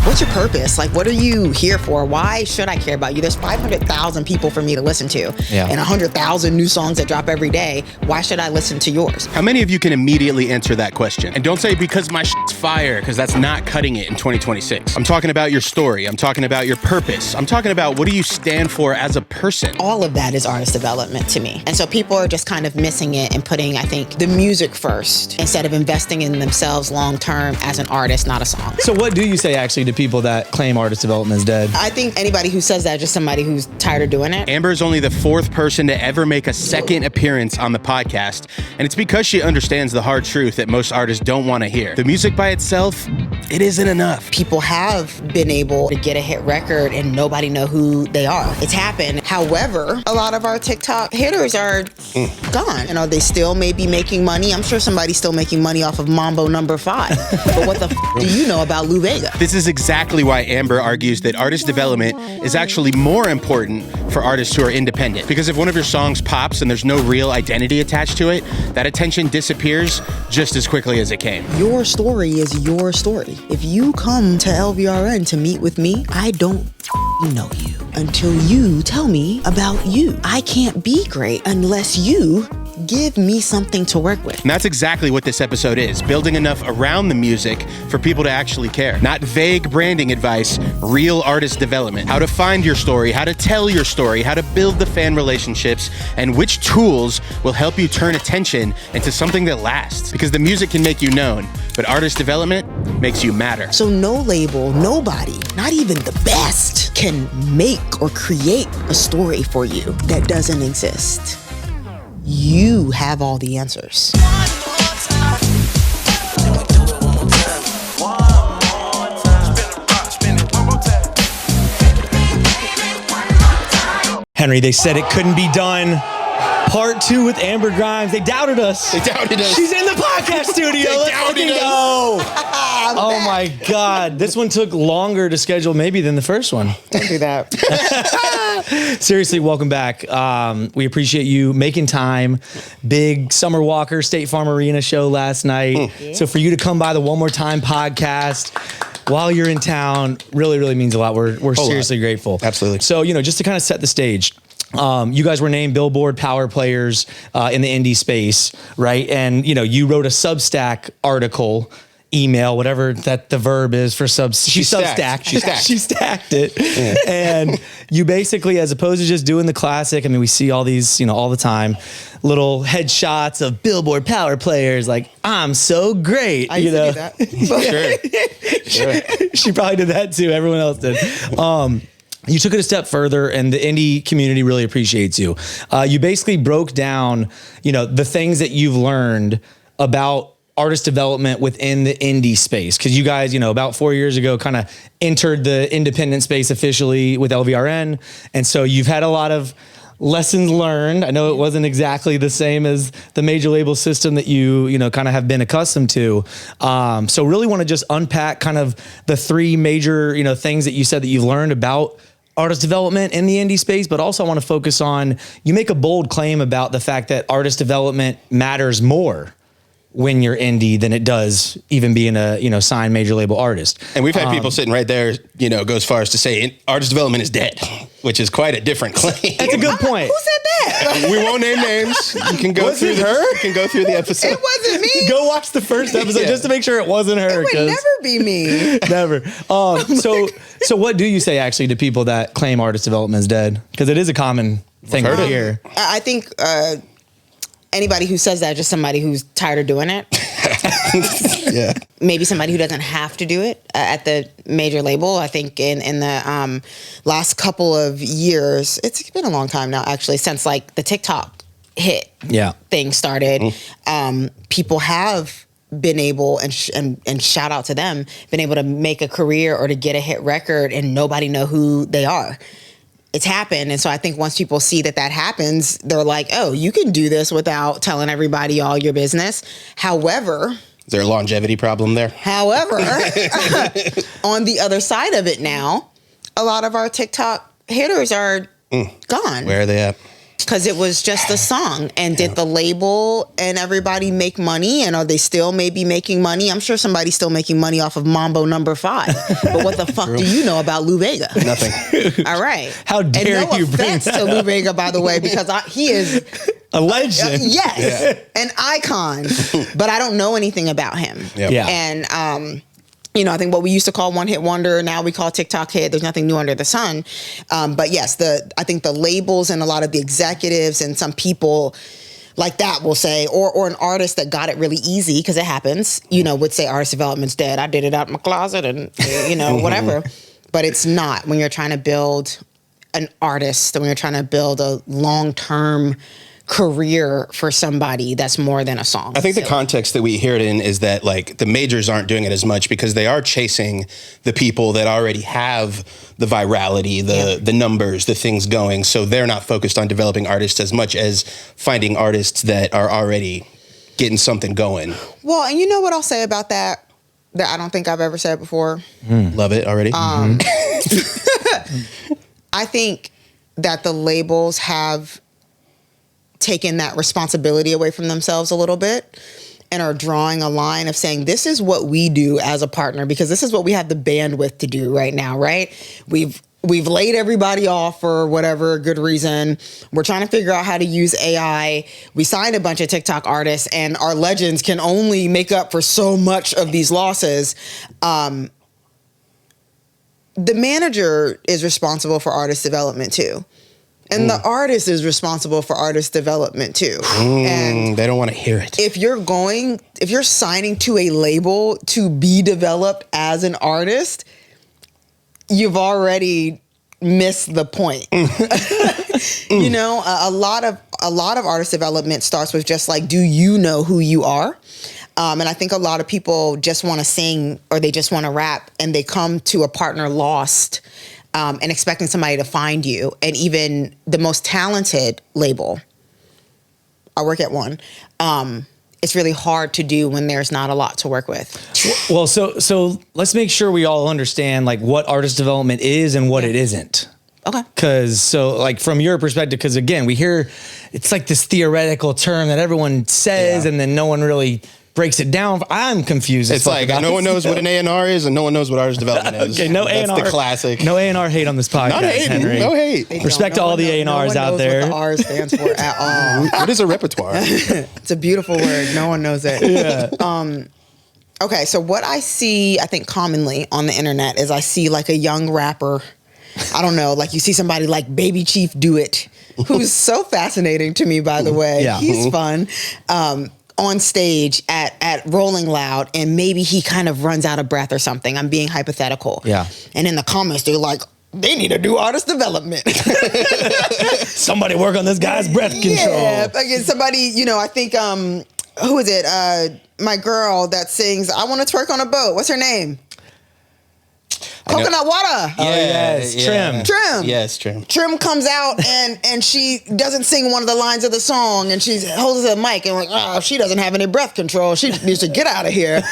what's your purpose? Like, what are you here for? Why should I care about you? There's 500,000 people for me to listen to, and 100,000 new songs that drop every day. Why should I listen to yours? How many of you can immediately answer that question? And don't say because my shit's fire, because that's not cutting it in 2026. I'm talking about your story. I'm talking about your purpose. I'm talking about what do you stand for as a person? All of that is artist development to me. And so people are just kind of missing it and putting, I think, the music first instead of investing in themselves long term as an artist, not a song. So what do you say actually to people that claim artist development is dead? I think anybody who says that is just somebody who's tired of doing it. Amber is only the 4th person to ever make a second appearance on the podcast, and it's because she understands the hard truth that most artists don't want to hear. The music by itself, it isn't enough. People have been able to get a hit record and nobody know who they are. It's happened. However, a lot of our TikTok hitters are gone. And are they still maybe making money? I'm sure somebody's still making money off of Mambo number 5. But what the do you know about Lou Vega? This is exactly why Amber argues that artist development is actually more important for artists who are independent. Because if one of your songs pops and there's no real identity attached to it, that attention disappears just as quickly as it came. Your story is your story. If you come to LVRN to meet with me, I don't know you until you tell me about you. I can't be great unless you give me something to work with. And that's exactly what this episode is, building enough around the music for people to actually care. Not vague branding advice, real artist development. How to find your story, how to tell your story, how to build the fan relationships, and which tools will help you turn attention into something that lasts. Because the music can make you known, but artist development makes you matter. So no label, nobody, not even the best, can make or create a story for you that doesn't exist. You have all the answers. Henry, they said it couldn't be done. Part 2 with Amber Grimes. They doubted us. They doubted us. She's in the podcast studio. Let's fucking go. Oh my God. This one took longer to schedule maybe than the first one. Don't do that. Seriously, welcome back. We appreciate you making time. Big Summer Walker State Farm Arena show last night. So for you to come by the One More Time podcast while you're in town really, really means a lot. We're seriously grateful. Absolutely. So, just to kind of set the stage, you guys were named Billboard Power Players in the indie space, right? And, you wrote a Substack article, email, whatever that the verb is for She stacked it. Yeah. And you basically, as opposed to just doing the classic, we see all these, all the time, little headshots of Billboard Power Players, like, I'm so great. I used to do that. Sure. She probably did that too. Everyone else did. You took it a step further, and the indie community really appreciates you. You basically broke down, the things that you've learned about artist development within the indie space. Because you guys, about 4 years ago, kind of entered the independent space officially with LVRN. And so you've had a lot of lessons learned. I know it wasn't exactly the same as the major label system that you kind of have been accustomed to. So really want to just unpack kind of the 3 major, things that you said that you've learned about artist development in the indie space, but also I want to focus on, you make a bold claim about the fact that artist development matters more when you're indie than it does even being a signed major label artist. And we've had people sitting right there, go as far as to say artist development is dead, which is quite a different claim. That's a good point. Who said that? We won't name names. You can go through You can go through the episode. It wasn't me. Go watch the first episode just to make sure it wasn't her. It would never be me. Never. So what do you say actually to people that claim artist development is dead? Because it is a common thing to hear. I think anybody who says that is just somebody who's tired of doing it. Yeah. Maybe somebody who doesn't have to do it at the major label. I think in the last couple of years, it's been a long time now actually, since like the TikTok hit thing started. People have been able, and shout out to them, been able to make a career or to get a hit record and nobody know who they are. It's happened. And so I think once people see that happens, they're like, oh, you can do this without telling everybody all your business. However, is there a longevity problem there? However, on the other side of it now, a lot of our TikTok hitters are gone. Where are they at? Because it was just a song. And did the label and everybody make money? And are they still maybe making money? I'm sure somebody's still making money off of Mambo No. 5. But what the fuck do you know about Lou Vega? Nothing. All right. How dare and no you bring offense to Lou Vega, by the way, because he is a legend. yes, an icon. But I don't know anything about him. Yep. Yeah. And I think what we used to call one hit wonder, now we call TikTok hit. There's nothing new under the sun. But yes, I think the labels and a lot of the executives and some people like that will say, or an artist that got it really easy, because it happens, would say artist development's dead. I did it out in my closet and, whatever. But it's not when you're trying to build an artist, when you're trying to build a long-term career for somebody that's more than a song. I think the context that we hear it in is that like the majors aren't doing it as much because they are chasing the people that already have the virality, the numbers, the things going. So they're not focused on developing artists as much as finding artists that are already getting something going. Well, and you know what I'll say about that I don't think I've ever said before? Love it already. I think that the labels have taken that responsibility away from themselves a little bit and are drawing a line of saying, this is what we do as a partner, because this is what we have the bandwidth to do right now, right? We've laid everybody off for whatever good reason. We're trying to figure out how to use AI. We signed a bunch of TikTok artists, and our legends can only make up for so much of these losses. The manager is responsible for artist development too. And the artist is responsible for artist development too. And they don't want to hear it. If you're signing to a label to be developed as an artist, you've already missed the point. A lot of artist development starts with just like, do you know who you are? And I think a lot of people just want to sing or they just want to rap, and they come to a partner lost. And expecting somebody to find you. And even the most talented label, I work at one, it's really hard to do when there's not a lot to work with. Well, so let's make sure we all understand like what artist development is and what it isn't. Okay. Because from your perspective, because again, we hear it's like this theoretical term that everyone says and then no one really breaks it down. I'm confused. It's like no one knows what an A&R is and no one knows what artist development is. Okay, no A&R. That's the classic. No A&R hate on this podcast, Not hating, Henry. no hate. Respect to all the A&Rs out there. No one knows what the R stands for at all. What is a repertoire? It's a beautiful word. No one knows it. Yeah. Okay, so what I see, I think commonly on the internet is I see like a young rapper. I don't know, like you see somebody like Baby Chief Do It, who's so fascinating to me, by the way. Yeah. He's fun. On stage at Rolling Loud, and maybe he kind of runs out of breath or something. I'm being hypothetical. Yeah. And in the comments, they're like, they need to do artist development. Somebody work on this guy's breath control. Yeah, again, somebody, I think, who is it? My girl that sings, I Want to Twerk on a Boat. What's her name? Coconut Water. Oh, yes. Trim. Yes, Trim. Trim comes out and she doesn't sing one of the lines of the song, and she holds the mic and like, she doesn't have any breath control. She needs to get out of here.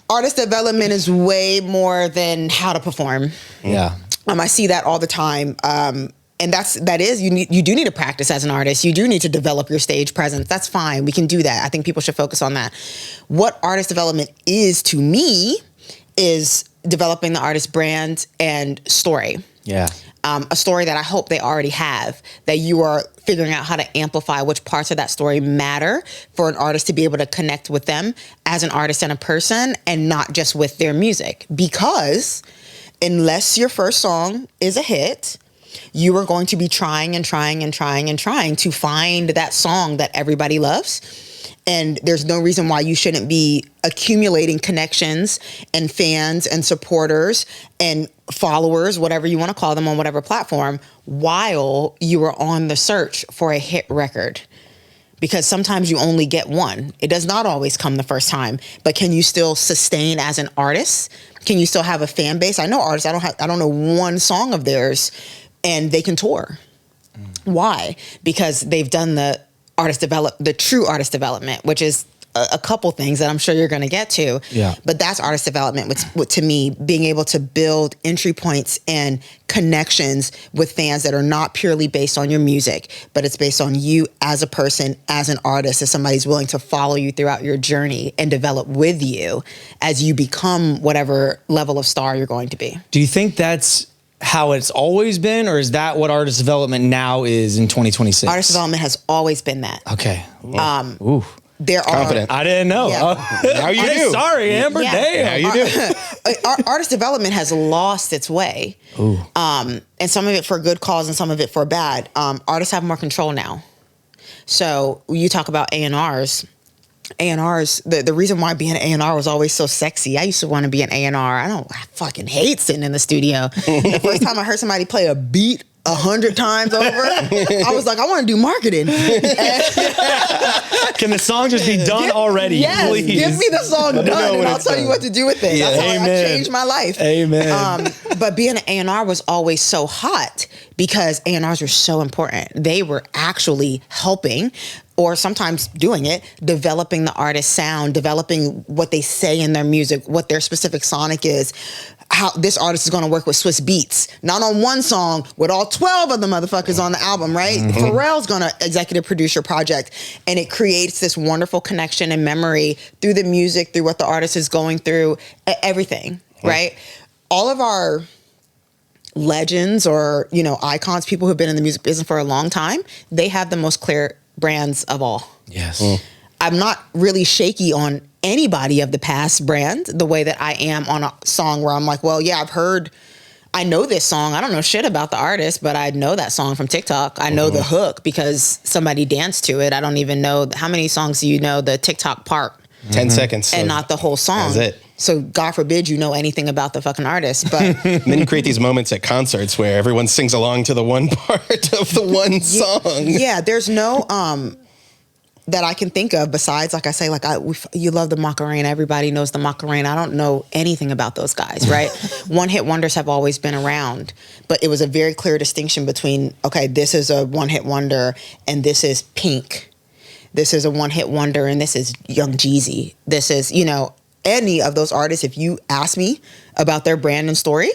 Artist development is way more than how to perform. Yeah. I see that all the time. And you do need to practice as an artist. You do need to develop your stage presence. That's fine. We can do that. I think people should focus on that. What artist development is to me is developing the artist brand and story. Yeah. A story that I hope they already have, that you are figuring out how to amplify which parts of that story matter for an artist to be able to connect with them as an artist and a person, and not just with their music. Because unless your first song is a hit, you are going to be trying and trying and trying and trying to find that song that everybody loves. And there's no reason why you shouldn't be accumulating connections and fans and supporters and followers, whatever you want to call them on whatever platform, while you are on the search for a hit record. Because sometimes you only get one. It does not always come the first time. But can you still sustain as an artist? Can you still have a fan base? I know artists, I don't know one song of theirs, and they can tour. Why? Because they've done the true artist development, which is a couple things that I'm sure you're going to get to. Yeah. But that's artist development, which to me, being able to build entry points and connections with fans that are not purely based on your music, but it's based on you as a person, as an artist, as somebody's willing to follow you throughout your journey and develop with you as you become whatever level of star you're going to be. Do you think that's how it's always been, or is that what artist development now is in 2026? Artist development has always been that. Okay. There Confident. I didn't know. Yeah. Now you do. Sorry, Amber. Yeah. Damn. Now you do. Artist development has lost its way. And some of it for good cause and some of it for bad. Artists have more control now. So you talk about A&Rs. A&Rs, the reason why being an A&R was always so sexy. I used to want to be an A&R. I fucking hate sitting in the studio. The first time I heard somebody play a beat 100 times over, I was like, I want to do marketing. Can the song just be done already? Yes, please? give me the song done and I'll tell you what to do with it. Yeah. That's how I Amen. changed my life. Amen. But being an A&R was always so hot because A&Rs were so important. They were actually helping, or sometimes doing it, developing the artist's sound, developing what they say in their music, what their specific sonic is, how this artist is going to work with Swiss Beats, not on one song, with all 12 of the motherfuckers on the album, right? Pharrell's going to executive produce your project, and it creates this wonderful connection and memory through the music, through what the artist is going through, everything, right? All of our legends or, icons, people who've been in the music business for a long time, they have the most clear brands of all. Yes. I'm not really shaky on anybody of the past brand the way that I am on a song where I'm like, well, yeah, I know this song. I don't know shit about the artist, but I know that song from TikTok. I know the hook because somebody danced to it. I don't even know how many songs do you know the TikTok part. 10 seconds. And not the whole song. That's it. So God forbid you know anything about the fucking artist. But And then you create these moments at concerts where everyone sings along to the one part of the one song. yeah, there's no that I can think of besides, like I say, you love the Macarena. Everybody knows the Macarena. I don't know anything about those guys, right? One-hit wonders have always been around, but it was a very clear distinction between, okay, this is a one-hit wonder and this is Pink. This is a one-hit wonder and this is Young Jeezy. This is, any of those artists, if you ask me about their brand and story,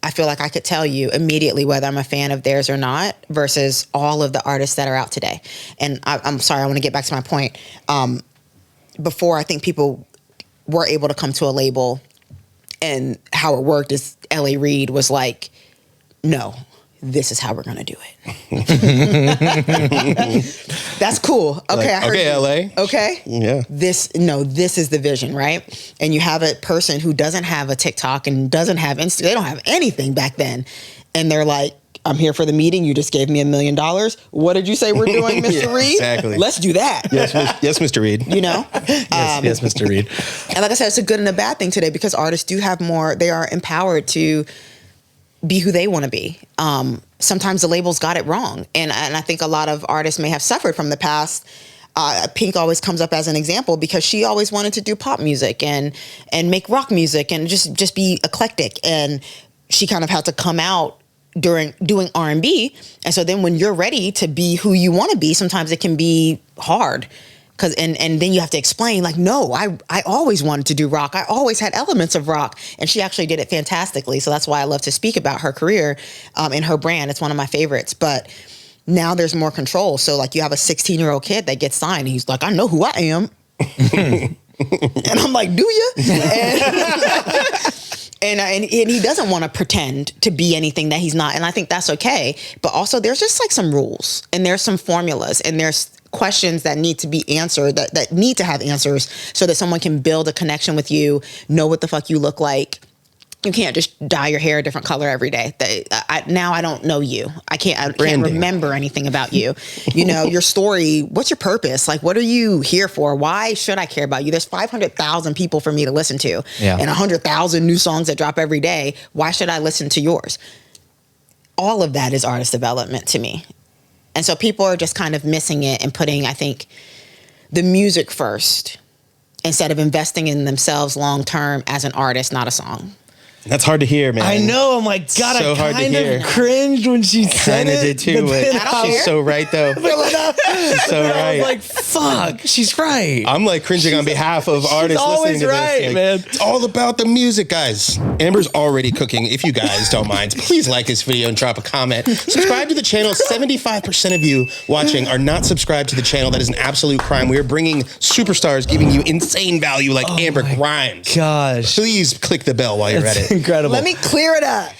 I feel like I could tell you immediately whether I'm a fan of theirs or not versus all of the artists that are out today. And I'm sorry, I want to get back to my point. Before, I think people were able to come to a label, and how it worked is L.A. Reid was like, no, this is how we're going to do it. That's cool. Okay, I heard okay, you. L.A. Okay. Yeah. This is the vision, right? And you have a person who doesn't have a TikTok and doesn't have Insta. They don't have anything back then. And they're like, I'm here for the meeting. You just gave me $1 million. What did you say we're doing, Mr. Yeah, Reid? exactly. Let's do that. Yes, Mr. Reid. Yes, Mr. Reid. And like I said, it's a good and a bad thing today because artists do have more, they are empowered to be who they want to be. Sometimes the labels got it wrong. And I think a lot of artists may have suffered from the past. Pink always comes up as an example because she always wanted to do pop music and make rock music and just be eclectic. And she kind of had to come out during doing R&B. And so then when you're ready to be who you want to be, sometimes it can be hard. And then you have to explain, like, no, I always wanted to do rock. I always had elements of rock. And she actually did it fantastically. So that's why I love to speak about her career and her brand. It's one of my favorites. But now there's more control. So, like, you have a 16-year-old kid that gets signed. And he's like, I know who I am. And I'm like, do you? And he doesn't want to pretend to be anything that he's not. And I think that's okay. But also there's just like some rules and there's some formulas and there's questions that need to be answered that need to have answers so that someone can build a connection with you, know what the fuck you look like. You can't just dye your hair a different color every day. Now I don't know you. I can't remember anything about you. Your story, what's your purpose? Like, what are you here for? Why should I care about you? There's 500,000 people for me to listen to and 100,000 new songs that drop every day. Why should I listen to yours? All of that is artist development to me. And so people are just kind of missing it and putting, I think, the music first instead of investing in themselves long-term as an artist, not a song. That's hard to hear, man. I know. I'm like, God, So I hard to kind hear. of cringed when she said Kind of it. did too. but then But I don't she's care. so right, though. She's so I right. was like, fuck, she's right. I'm like cringing on behalf of artists always listening to right, this. Like, man. It's all about the music, guys. Amber's already cooking. If you guys don't mind, please like this video and drop a comment. Subscribe to the channel. 75% of you watching are not subscribed to the channel. That is an absolute crime. We are bringing superstars, giving you insane value like Amber Grimes. Gosh. Please click the bell while you're at It's it. incredible. Let me clear it up.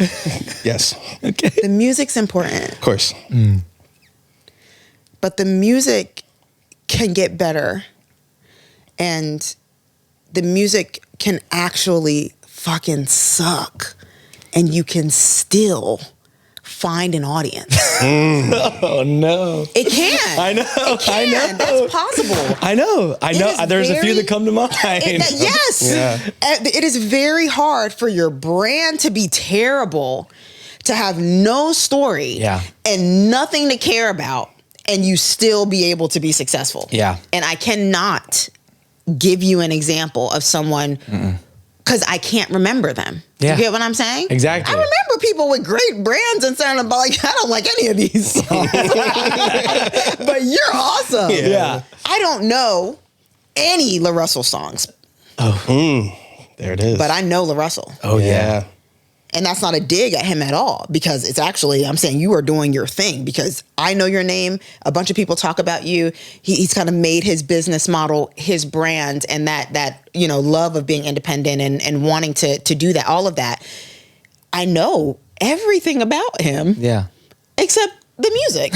Yes, Okay. The music's important, of course. but the music can get better, and the music can actually fucking suck, and you can still find an audience. Oh no. It can. I know. It can. I know. That's possible. I know. It is There's a few very- that come to mind. Yes. Yeah. It is very hard for your brand to be terrible, to have no story Yeah. and nothing to care about, and you still be able to be successful. Yeah. And I cannot give you an example of someone because I can't remember them. Yeah. You get what I'm saying? Exactly. I remember people with great brands and saying about like, I don't like any of these songs. But you're awesome. Yeah. I don't know any LaRussell songs, There it is. but I know LaRussell. Oh yeah. And that's not a dig at him at all, because it's actually, I'm saying you are doing your thing, because I know your name. A bunch of people talk about you. He's kind of made his business model, his brand, and that love of being independent and wanting to do that, all of that. I know everything about him Yeah. except the music.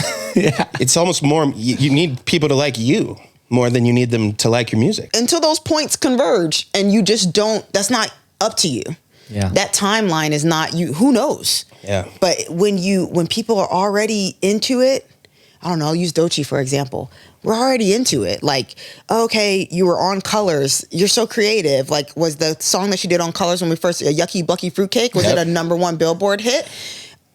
It's almost more, you need people to like you more than you need them to like your music. Until those points converge, and you just don't, that's not up to you. Yeah. That timeline is not you. Who knows? Yeah. But when people are already into it, I don't know, I'll use Doechii for example. We're already into it. Like, okay, you were on Colors. You're so creative. Like, was the song that she did on Colors when we first, Yucky Bucky Fruitcake, was it a #1 Billboard hit?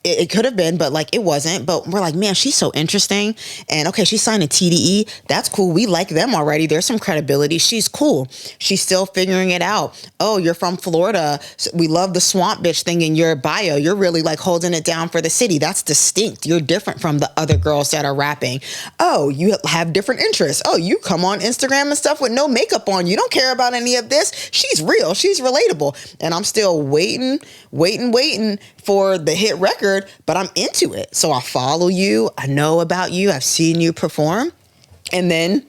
It could have been, but like it wasn't. But we're like, man, she's so interesting. And okay, she's signed a TDE. That's cool. We like them already. There's some credibility. She's cool. She's still figuring it out. Oh, you're from Florida. So we love the swamp bitch thing in your bio. You're really like holding it down for the city. That's distinct. You're different from the other girls that are rapping. Oh, you have different interests. Oh, you come on Instagram and stuff with no makeup on. You don't care about any of this. She's real. She's relatable. And I'm still waiting for the hit record, but I'm into it. So I follow you. I know about you. I've seen you perform. And then,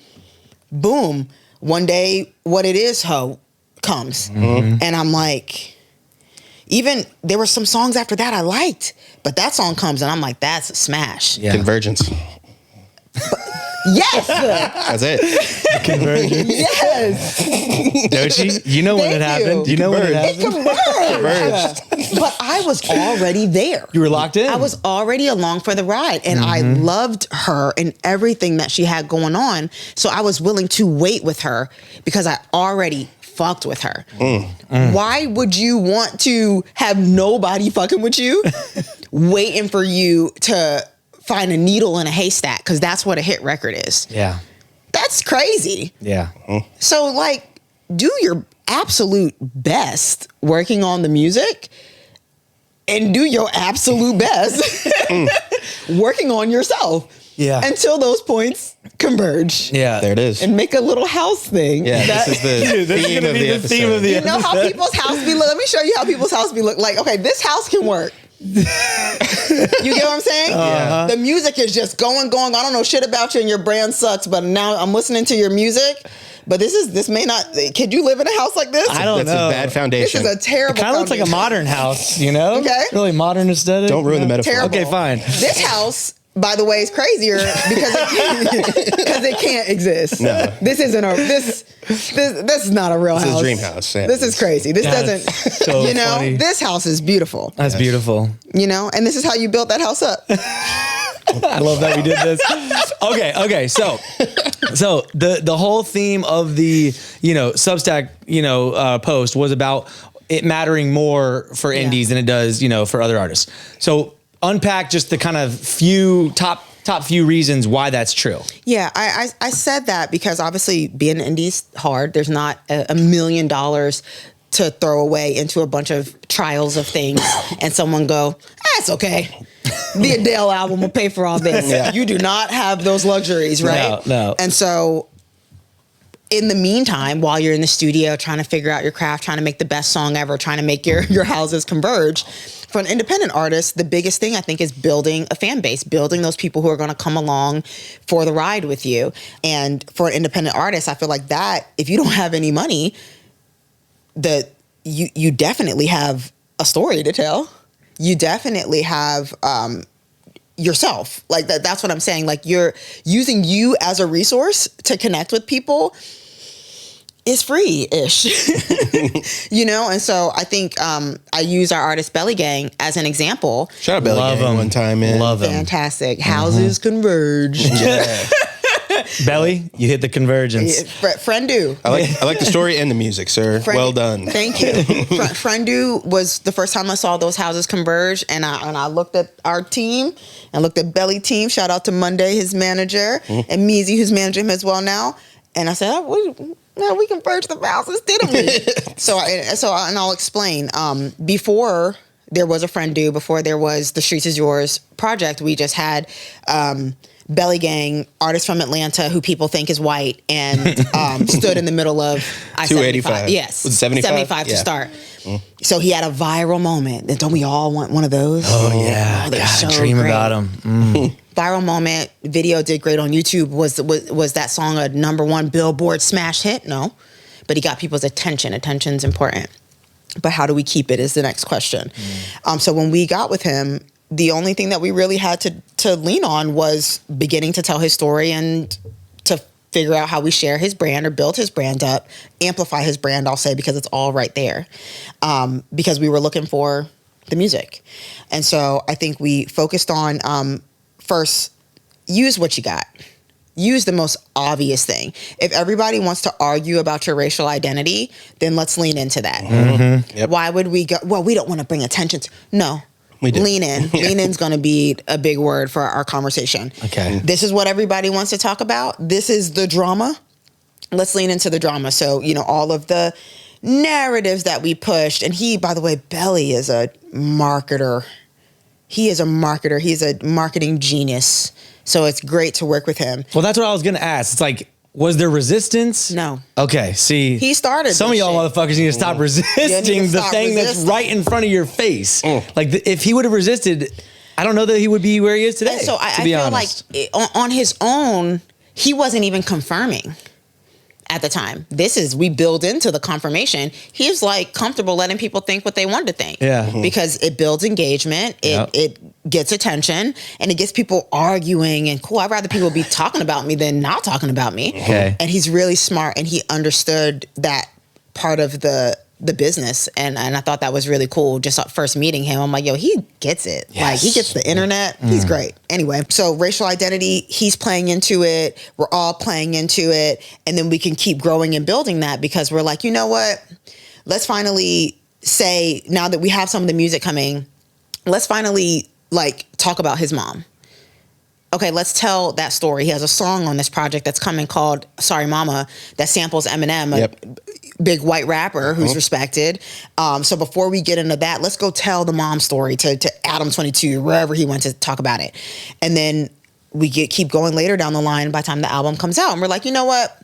boom, one day, What It Is Ho comes. And I'm like, even there were some songs after that I liked, but that song comes and I'm like, that's a smash. Yeah. Convergence. Yes. That's it. Convergence. Yes. Doechii, you know when Thank it happened. you. You know when it It happened. converged. But I was already there. You were locked in. I was already along for the ride, and I loved her and everything that she had going on. So I was willing to wait with her because I already fucked with her. Why would you want to have nobody fucking with you, waiting for you to find a needle in a haystack? Because that's what a hit record is. Yeah. That's crazy. Yeah. So, like, do your absolute best working on the music, and do your absolute best working on yourself. Yeah. Until those points converge. Yeah. There it is. And make a little house thing. Yeah, that- this is the This is theme gonna of be the the episode. theme of the you know how people's house be look? Let me show you how people's house be look like. Okay, this house can work. You get what I'm saying? Yeah. The music is just going. I don't know shit about you and your brand sucks, but now I'm listening to your music. But this may not. Could you live in a house like this? I don't That's know. a bad This foundation. is a terrible. It kind of looks like a foundation. modern house, you know? Okay. Really modern aesthetic. Don't ruin the metaphor. Terrible. Okay, fine. This house, by the way, is crazier because it can't exist. No. This isn't a this is not a real This is house. dream house, yeah. This is crazy. This That's doesn't. so you know, funny. this house is beautiful. That's beautiful. You know, and this is how you built that house up. I love that we did this. Okay. So the whole theme of the Substack post was about it mattering more for indies than it does for other artists. So unpack just the kind of top few reasons why that's true. Yeah, I said that because obviously being indie's hard. There's not $1 million to throw away into a bunch of trials of things and someone go, it's okay. The Adele album will pay for all this. Yeah. You do not have those luxuries, right? No. And so in the meantime, while you're in the studio trying to figure out your craft, trying to make the best song ever, trying to make your houses converge, for an independent artist, the biggest thing I think is building a fan base, building those people who are going to come along for the ride with you. And for an independent artist, I feel like that, if you don't have any money, you definitely have a story to tell. You definitely have yourself. Like that's what I'm saying. Like you're using you as a resource to connect with people is free-ish. And so I think I use our artist Belly Gang as an example. Shout out Belly Gang one time, man. Love them. Fantastic. Houses converge. Yeah. Belly, you hit the convergence. Friendu. I like the story and the music, sir. Well done. Thank you. Friendu was the first time I saw those houses converge, and I looked at our team and looked at Belly team. Shout out to Monday, his manager, and Meezy, who's managing him as well now. And I said, we converged the houses, didn't we? So I'll explain. Before there was a Friendu, before there was the Streets Is Yours project, we just had Belly Gang, artist from Atlanta who people think is white, and stood in the middle of I-75. Yes. Was it 75? 75 to start. So he had a viral moment. Don't we all want one of those? Oh, yeah. They're so dream great. about them. Viral moment. Video did great on YouTube. Was that song a #1 Billboard smash hit? No. But he got people's attention. Attention's important. But how do we keep it is the next question. So when we got with him, the only thing that we really had to lean on was beginning to tell his story and to figure out how we share his brand or build his brand up, amplify his brand, I'll say, because it's all right there. Because we were looking for the music. And so I think we focused on, first, use what you got. Use the most obvious thing. If everybody wants to argue about your racial identity, then let's lean into that. Mm-hmm. Yep. Why would we go, well, we don't want to bring attention to, no. Lean in. Yeah. Lean in's going to be a big word for our conversation. Okay. This is what everybody wants to talk about. This is the drama. Let's lean into the drama. So, all of the narratives that we pushed. And he, by the way, Belly is a marketer. He is a marketer. He's a marketing genius. So it's great to work with him. Well, that's what I was going to ask. It's like, was there resistance? No. Okay, see. He started some of y'all motherfuckers need to stop resisting the thing that's right in front of your face. Like, if he would have resisted, I don't know that he would be where he is today. And so I feel honest. Like on his own, he wasn't even confirming at the time. We build into the confirmation. He was like comfortable letting people think what they wanted to think. Yeah. Because it builds engagement. It gets attention and it gets people arguing and cool. I'd rather people be talking about me than not talking about me. Okay. And he's really smart and he understood that part of the business. And I thought that was really cool. Just first meeting him, I'm like, yo, he gets it. Yes. Like he gets the internet. He's great. Anyway, so racial identity, he's playing into it. We're all playing into it. And then we can keep growing and building that because we're like, you know what? Let's finally say, now that we have some of the music coming, let's finally talk about his mom. Okay, let's tell that story. He has a song on this project that's coming called Sorry Mama that samples Eminem, a big white rapper who's respected. So before we get into that, let's go tell the mom story to Adam 22, wherever he went to talk about it. And then we keep going later down the line by the time the album comes out. And we're like, you know what?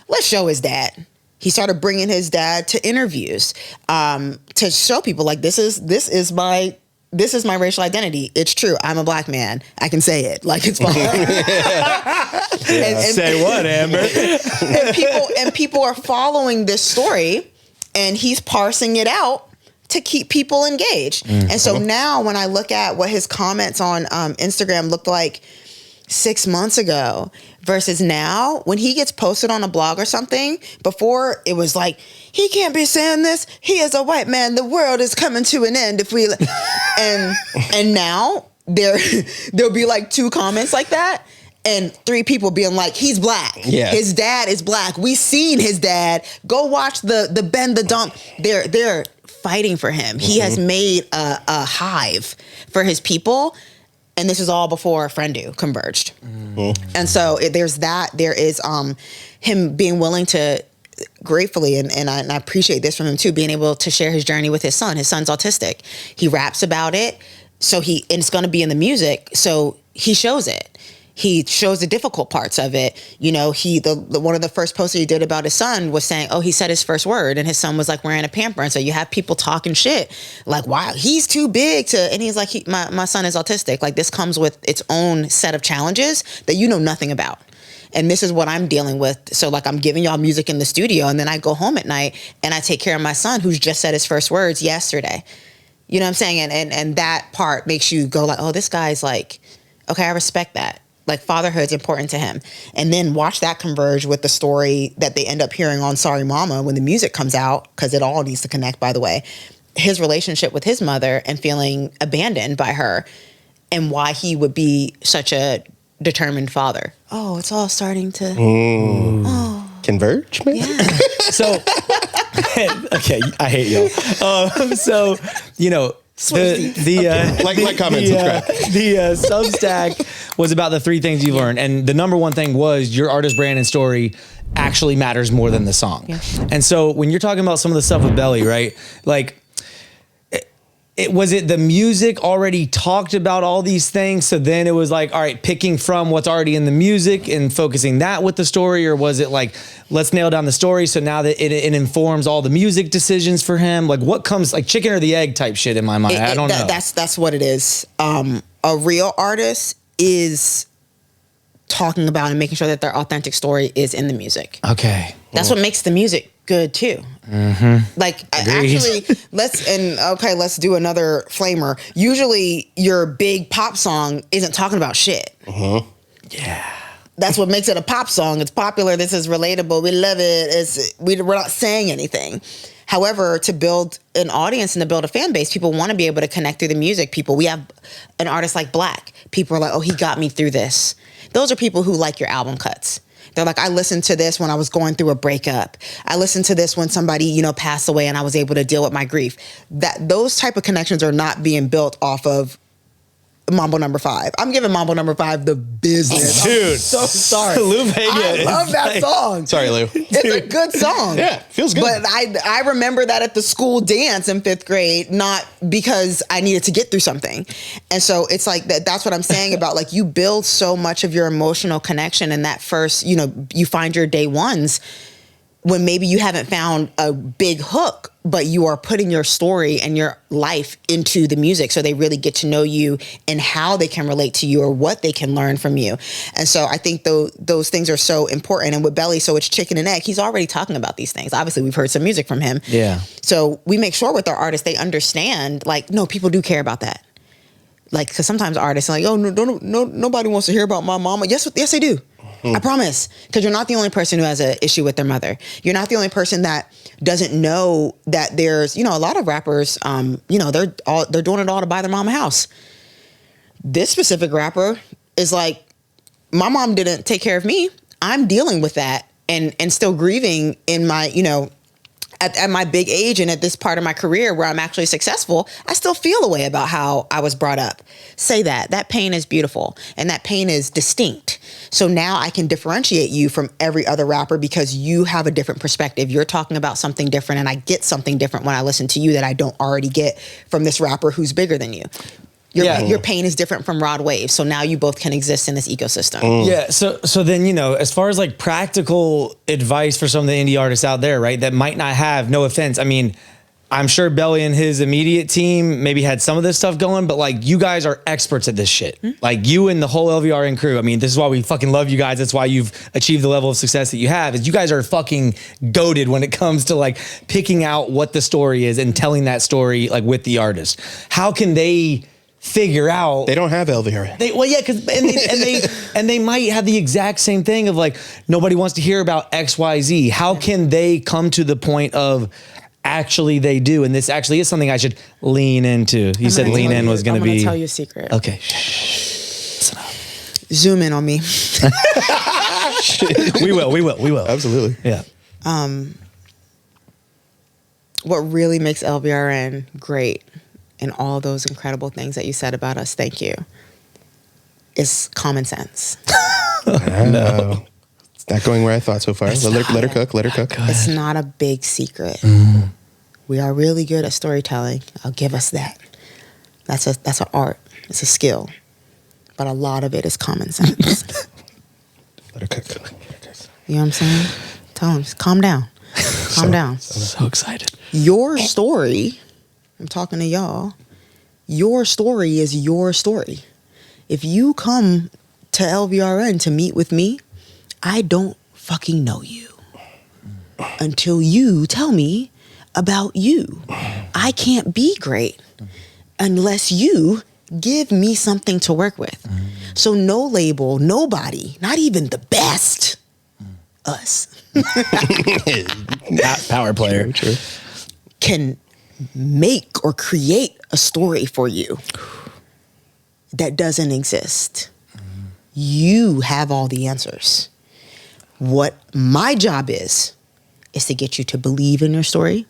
Let's show his dad. He started bringing his dad to interviews to show people like, this is my racial identity. It's true. I'm a black man. I can say it. Like it's fine. and say what, Amber? and people are following this story and he's parsing it out to keep people engaged. Mm-hmm. And so now when I look at what his comments on Instagram looked like 6 months ago versus now, when he gets posted on a blog or something, before it was like, he can't be saying this. He is a white man. The world is coming to an end if we, and now there'll be like 2 comments like that. And 3 people being like, he's black. Yeah. His dad is black. We seen his dad. Go watch the Ben the Dump. They're fighting for him. Mm-hmm. He has made a hive for his people. And this is all before Friendu converged. Mm-hmm. And so there's that. There is him being willing to gratefully, and I appreciate this from him too, being able to share his journey with his son. His son's autistic. He raps about it, and it's going to be in the music, so he shows it. He shows the difficult parts of it. You know, one of the first posts he did about his son was saying, oh, he said his first word, and his son was like wearing a pamper. And so you have people talking shit like, wow, he's too big and he's like, my son is autistic. Like, this comes with its own set of challenges that you know nothing about. And this is what I'm dealing with. So like, I'm giving y'all music in the studio, and then I go home at night and I take care of my son who's just said his first words yesterday. You know what I'm saying? And that part makes you go like, oh, this guy's like, okay, I respect that. Like, fatherhood's important to him. And then watch that converge with the story that they end up hearing on Sorry Mama when the music comes out, because it all needs to connect, by the way. His relationship with his mother and feeling abandoned by her, and why he would be such a determined father. Oh, it's all starting to converge, man. Yeah. So, okay, I hate y'all. So, you know, like, comment, subscribe. The Substack was about the 3 things you learned, and the number one thing was your artist brand and story actually matters more than the song. Yeah. And so when you're talking about some of the stuff with Belly, right? Like, was it the music already talked about all these things? So then it was like, all right, picking from what's already in the music and focusing that with the story? Or was it like, let's nail down the story so now that it informs all the music decisions for him? Like, what comes, like chicken or the egg type shit in my mind? I don't know. That's what it is. A real artist is talking about and making sure that their authentic story is in the music. Okay. That's what makes the music good too. Mm-hmm. Like, actually, let's do another flamer. Usually your big pop song isn't talking about shit. Yeah. That's what makes it a pop song. It's popular. This is relatable. We love it. We're not saying anything. However, to build an audience and to build a fan base, people want to be able to connect through the music. We have an artist like Black. People are like, oh, he got me through this. Those are people who like your album cuts. They're like, I listened to this when I was going through a breakup. I listened to this when somebody, passed away and I was able to deal with my grief. Those type of connections are not being built off of Mambo No. 5. I'm giving Mambo No. 5 the business. Dude. I'm so sorry. Lou Vega I love that song. Sorry, Lou. It's a good song. Yeah, feels good. But I remember that at the school dance in 5th grade, not because I needed to get through something. And so it's like that's what I'm saying about, like, you build so much of your emotional connection in that first, you find your day ones when maybe you haven't found a big hook, but you are putting your story and your life into the music so they really get to know you and how they can relate to you or what they can learn from you. And so I think those things are so important. And with Belly, so it's chicken and egg. He's already talking about these things. Obviously, we've heard some music from him. Yeah. So we make sure with our artists, they understand, like, no, people do care about that. Like, because sometimes artists are like, oh, no, nobody wants to hear about my mama. Yes, they do. I promise. Because you're not the only person who has an issue with their mother. You're not the only person that doesn't know that there's, a lot of rappers, they're doing it all to buy their mom a house. This specific rapper is like, my mom didn't take care of me. I'm dealing with that and still grieving in my, at my big age and at this part of my career where I'm actually successful, I still feel a way about how I was brought up. Say that pain is beautiful and that pain is distinct. So now I can differentiate you from every other rapper because you have a different perspective. You're talking about something different and I get something different when I listen to you that I don't already get from this rapper who's bigger than you. Your pain is different from Rod Wave. So now you both can exist in this ecosystem. Yeah. So then, as far as like practical advice for some of the indie artists out there, right, that might not have, no offense. I mean, I'm sure Belly and his immediate team maybe had some of this stuff going, but like, you guys are experts at this shit. Like, you and the whole LVRN crew. I mean, this is why we fucking love you guys. That's why you've achieved the level of success that you have, is you guys are fucking goated when it comes to like picking out what the story is and telling that story like with the artist. How can they figure out? They don't have LVRN. They might have the exact same thing of like, nobody wants to hear about XYZ. How can they come to the point of actually they do, and this actually is something I should lean into? You said lean in was going to be. I'm going to tell you a secret. Okay. Zoom in on me. We will. Absolutely. Yeah. What really makes LVRN great, and all those incredible things that you said about us, thank you, is common sense. No. It's not going where I thought so far. Let her cook. Let her cook. It's not a big secret. We are really good at storytelling. I'll give us that. That's an art. It's a skill. But a lot of it is common sense. Let her cook. You know what I'm saying? Tell him, just calm down. Calm down. So excited. Your story, I'm talking to y'all, your story is your story. If you come to LVRN to meet with me, I don't fucking know you until you tell me about you. I can't be great unless you give me something to work with. So no label, nobody, not even the best, us, Power player. True. can make or create a story for you that doesn't exist. You have all the answers. What my job is to get you to believe in your story,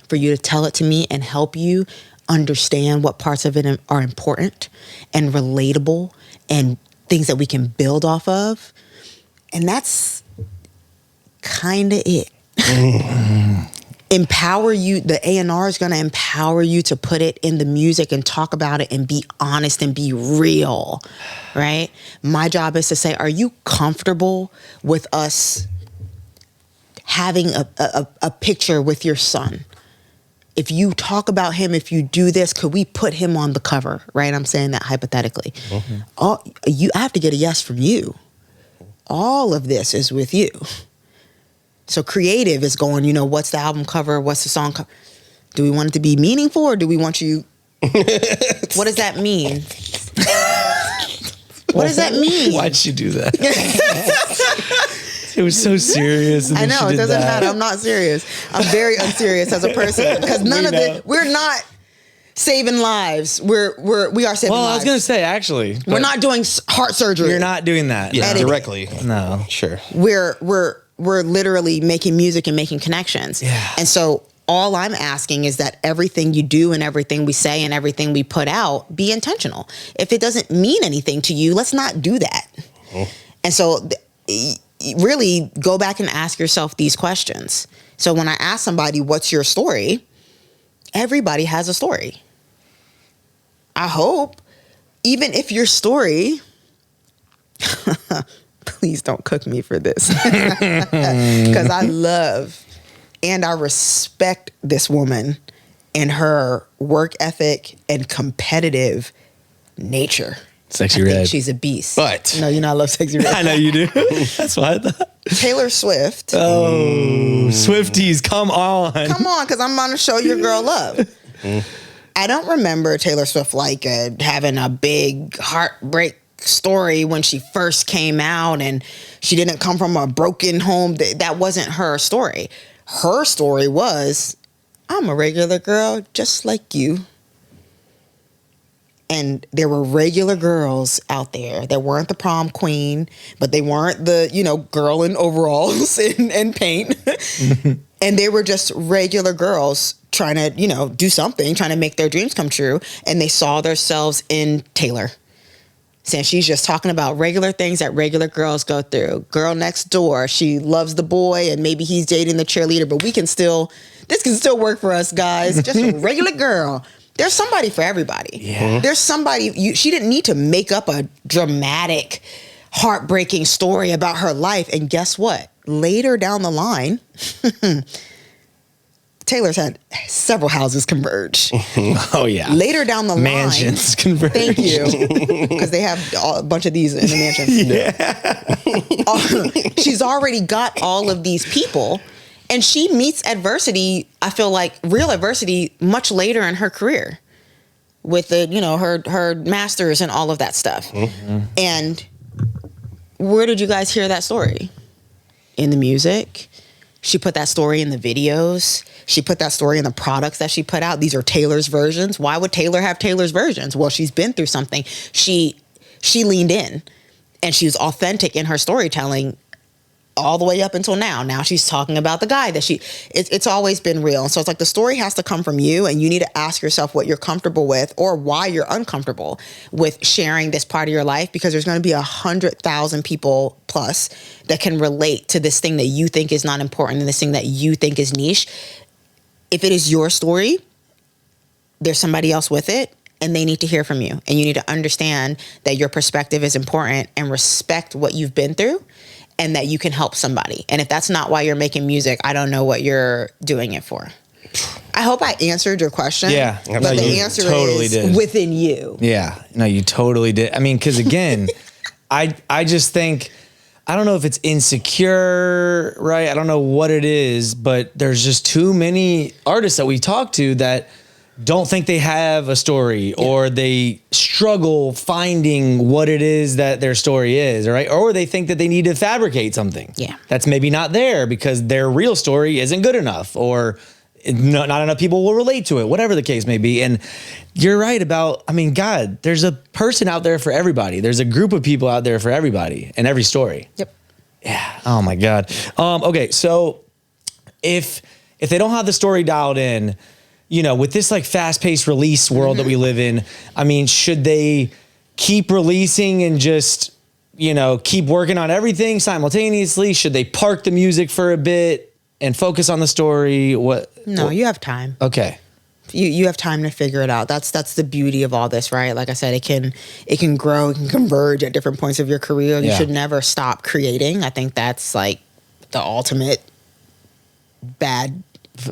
for you to tell it to me and help you understand what parts of it are important and relatable and things that we can build off of. And that's kind of it. Empower you. The A&R is going to empower you to put it in the music and talk about it and be honest and be real, right? My job is to say, are you comfortable with us having a picture with your son? If you talk about him, if you do this, could we put him on the cover, right? I'm saying that hypothetically. I have to get a yes from you. All of this is with you. So creative is going, what's the album cover? What's the song cover? Do we want it to be meaningful or do we want you? What does that mean? What does that mean? Why'd she do that? It was so serious. And I know, it doesn't matter. I'm not serious. I'm very unserious as a person because none of it, we're not saving lives. We are saving lives. Well, I was going to say, actually. We're not doing heart surgery. You're not doing that. Yeah, no. directly. No. Sure. We're literally making music and making connections. Yeah. And so all I'm asking is that everything you do and everything we say and everything we put out be intentional. If it doesn't mean anything to you, let's not do that. And so really go back and ask yourself these questions. So when I ask somebody, what's your story? Everybody has a story. I hope, even if your story, please don't cook me for this, because I love and I respect this woman and her work ethic and competitive nature. Sexy I Red. think she's a beast. But no, I love Sexy Red. I know you do. That's why I thought. Taylor Swift. Oh, Swifties, come on. Come on, because I'm going to show your girl love. I don't remember Taylor Swift having a big heartbreak story when she first came out and she didn't come from a broken home. That wasn't her story. Her story was, I'm a regular girl just like you. And there were regular girls out there that weren't the prom queen, but they weren't the, girl in overalls and paint. And they were just regular girls trying to, do something, trying to make their dreams come true. And they saw themselves in Taylor. Saying she's just talking about regular things that regular girls go through. Girl next door, she loves the boy and maybe he's dating the cheerleader, but this can still work for us, guys. Just a regular girl. There's somebody for everybody. Yeah. There's somebody, she didn't need to make up a dramatic, heartbreaking story about her life. And guess what? Later down the line, Taylor's had several houses converge. Oh, yeah. Later down the Mansions converge. Thank you. Because they have a bunch of these in the mansion. Yeah. She's already got all of these people. And she meets adversity, I feel like real adversity, much later in her career with her masters and all of that stuff. Mm-hmm. And where did you guys hear that story? In the music. She put that story in the videos. She put that story in the products that she put out. These are Taylor's versions. Why would Taylor have Taylor's versions? Well, she's been through something. She leaned in and she was authentic in her storytelling. all the way up until now. Now she's talking about the guy that it's always been real. So it's like the story has to come from you, and you need to ask yourself what you're comfortable with or why you're uncomfortable with sharing this part of your life, because there's going to be 100,000 people plus that can relate to this thing that you think is not important and this thing that you think is niche. If it is your story, there's somebody else with it, and they need to hear from you. And you need to understand that your perspective is important and respect what you've been through, and that you can help somebody. And if that's not why you're making music, I don't know what you're doing it for. I hope I answered your question. Yeah. But the answer totally is within you. Yeah. No, you totally did. I mean, because again, I just think, I don't know if it's insecure, right? I don't know what it is, but there's just too many artists that we talk to that don't think they have a story, or they struggle finding what it is that their story is, right? Or they think that they need to fabricate something that's maybe not there because their real story isn't good enough, or not enough people will relate to it, whatever the case may be. And you're right about, I mean, God, there's a person out there for everybody. There's a group of people out there for everybody and every story. Yep. Yeah. Oh my God. Okay. So if they don't have the story dialed in, you know, with this like fast-paced release world that we live in, I mean, should they keep releasing and just, you know, keep working on everything simultaneously? Should they park the music for a bit and focus on the story? No, you have time. Okay. You have time to figure it out. That's the beauty of all this, right? Like I said, it can grow, it can converge at different points of your career. You should never stop creating. I think that's like the ultimate bad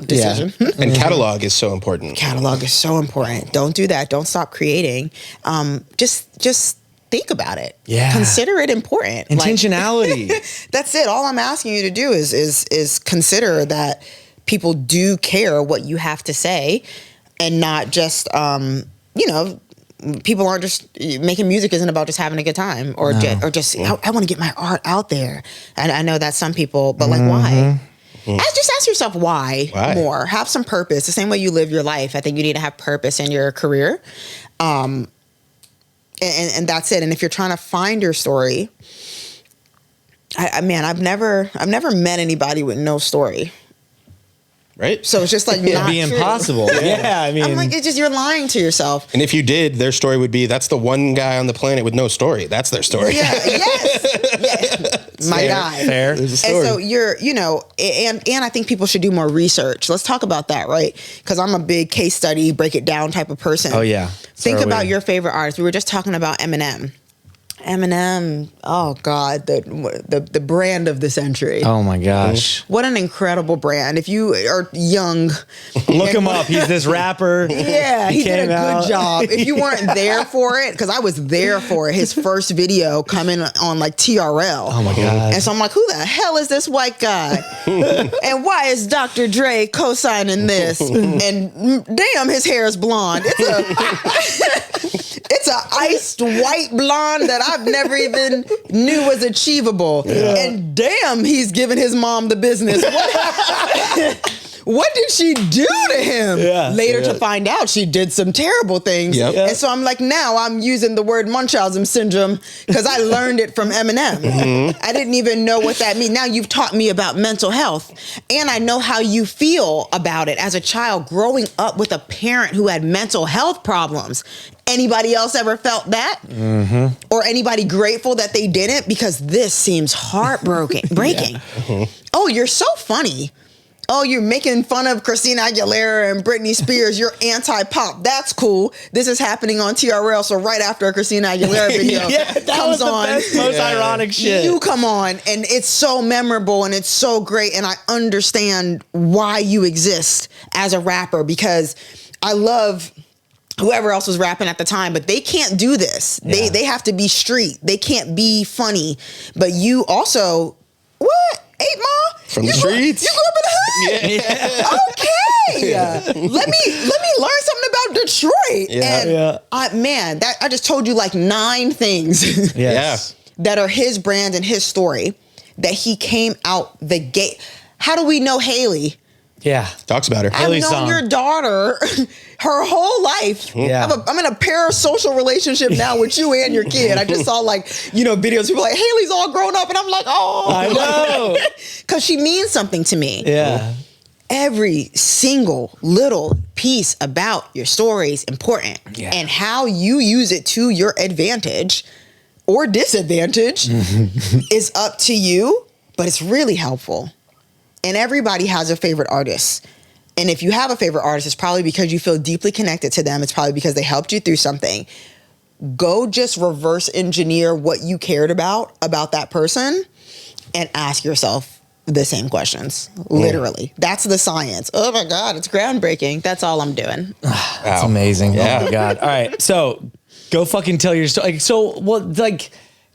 decision. Yeah. And catalog is so important. Catalog is so important. Don't do that. Don't stop creating. Just think about it. Yeah. Consider it important. Intentionality. That's it. All I'm asking you to do is consider that people do care what you have to say, and not just you know, people aren't just making music isn't about just having a good time or just I want to get my art out there. And I know that some people, but like why? Just ask yourself why more. Have some purpose. The same way you live your life, I think you need to have purpose in your career. And that's it. And if you're trying to find your story, I've never met anybody with no story. Right. So it's just like It'd not be true. impossible. Yeah, I mean, I'm like, it's just, you're lying to yourself. And if you did, their story would be, that's the one guy on the planet with no story. That's their story. Yeah. Yes. My guy. Fair. There's a story. And so you're, you know, and I think people should do more research. Let's talk about that, right? Because I'm a big case study, break it down type of person. Oh yeah. Think about your favorite artist. We were just talking about Eminem. Oh God, the brand of the century. Oh my gosh. What an incredible brand. If you are young, look him up. He's this rapper. Yeah, he did a good job. If you weren't there for it, because I was there for it, his first video coming on like TRL. Oh my God. And so I'm like, who the hell is this white guy? And why is Dr. Dre co-signing this? And damn, his hair is blonde. It's a iced white blonde that I've never even knew was achievable. Yeah. And damn, he's giving his mom the business. What did she do to him? Later to find out she did some terrible things. And so I'm like, now I'm using the word Munchausen syndrome because I learned it from Eminem. I didn't even know what that means. Now you've taught me about mental health, and I know how you feel about it as a child growing up with a parent who had mental health problems. Anybody else ever felt that? Or anybody grateful that they didn't? Because this seems heartbreaking. Oh, you're so funny. Oh, you're making fun of Christina Aguilera and Britney Spears. You're anti-pop. That's cool. This is happening on TRL. So right after a Christina Aguilera video comes on, best, most ironic shit. You come on, and it's so memorable and it's so great. And I understand why you exist as a rapper, because I love whoever else was rapping at the time, but they can't do this. They have to be street. They can't be funny. But you also, what? 8 Mile? From the streets. You grew up in the hood? Yeah. Okay. Let me learn something about Detroit. And I just told you like 9 things that are his brand and his story that he came out the gate. How do we know Haley? Yeah. Talks about her. I've known your daughter her whole life. Yeah. I'm in a parasocial relationship now with you and your kid. I just saw videos, people like, Haley's all grown up. And I'm like, oh. I know. Because she means something to me. Yeah. Every single little piece about your story is important. Yeah. And how you use it to your advantage or disadvantage is up to you, but it's really helpful. And everybody has a favorite artist. And if you have a favorite artist, it's probably because you feel deeply connected to them. It's probably because they helped you through something. Go just reverse engineer what you cared about that person and ask yourself the same questions. Literally. That's the science. Oh my God, it's groundbreaking. That's all I'm doing. That's amazing. Yeah. Oh my God. All right. So go fucking tell your story.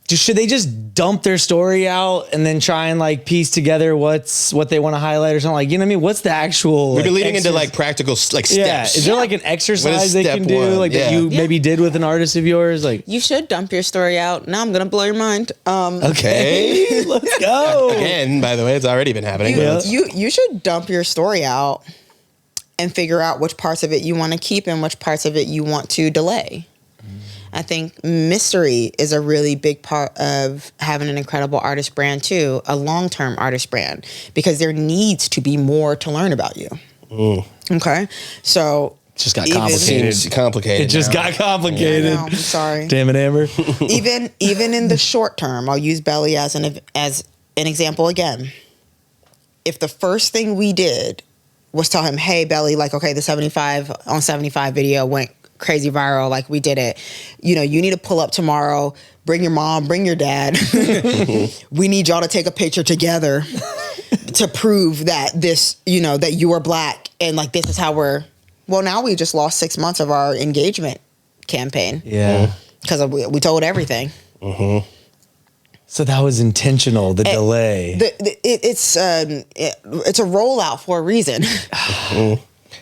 Should they just dump their story out and then try and piece together what they want to highlight or something? You know what I mean? What's the actual? We've been leading into practical steps. Yeah. Is there an exercise they can do that you maybe did with an artist of yours? You should dump your story out. Now I'm gonna blow your mind. Okay, let's go. Again, by the way, it's already been happening. You should dump your story out and figure out which parts of it you want to keep and which parts of it you want to delay. I think mystery is a really big part of having an incredible artist brand too, a long-term artist brand, because there needs to be more to learn about you. Okay? So it just got complicated. It just got complicated. I'm sorry. Damn it, Amber. even in the short term, I'll use Belly as an example again. If the first thing we did was tell him, hey, Belly, the 75 on 75 video went crazy viral, we did it. You need to pull up tomorrow, bring your mom, bring your dad. We need y'all to take a picture together to prove that this, that you are black and this is how now we just lost 6 months of our engagement campaign. Yeah. Because we told everything. Mm-hmm. So that was intentional, the delay. It's a rollout for a reason.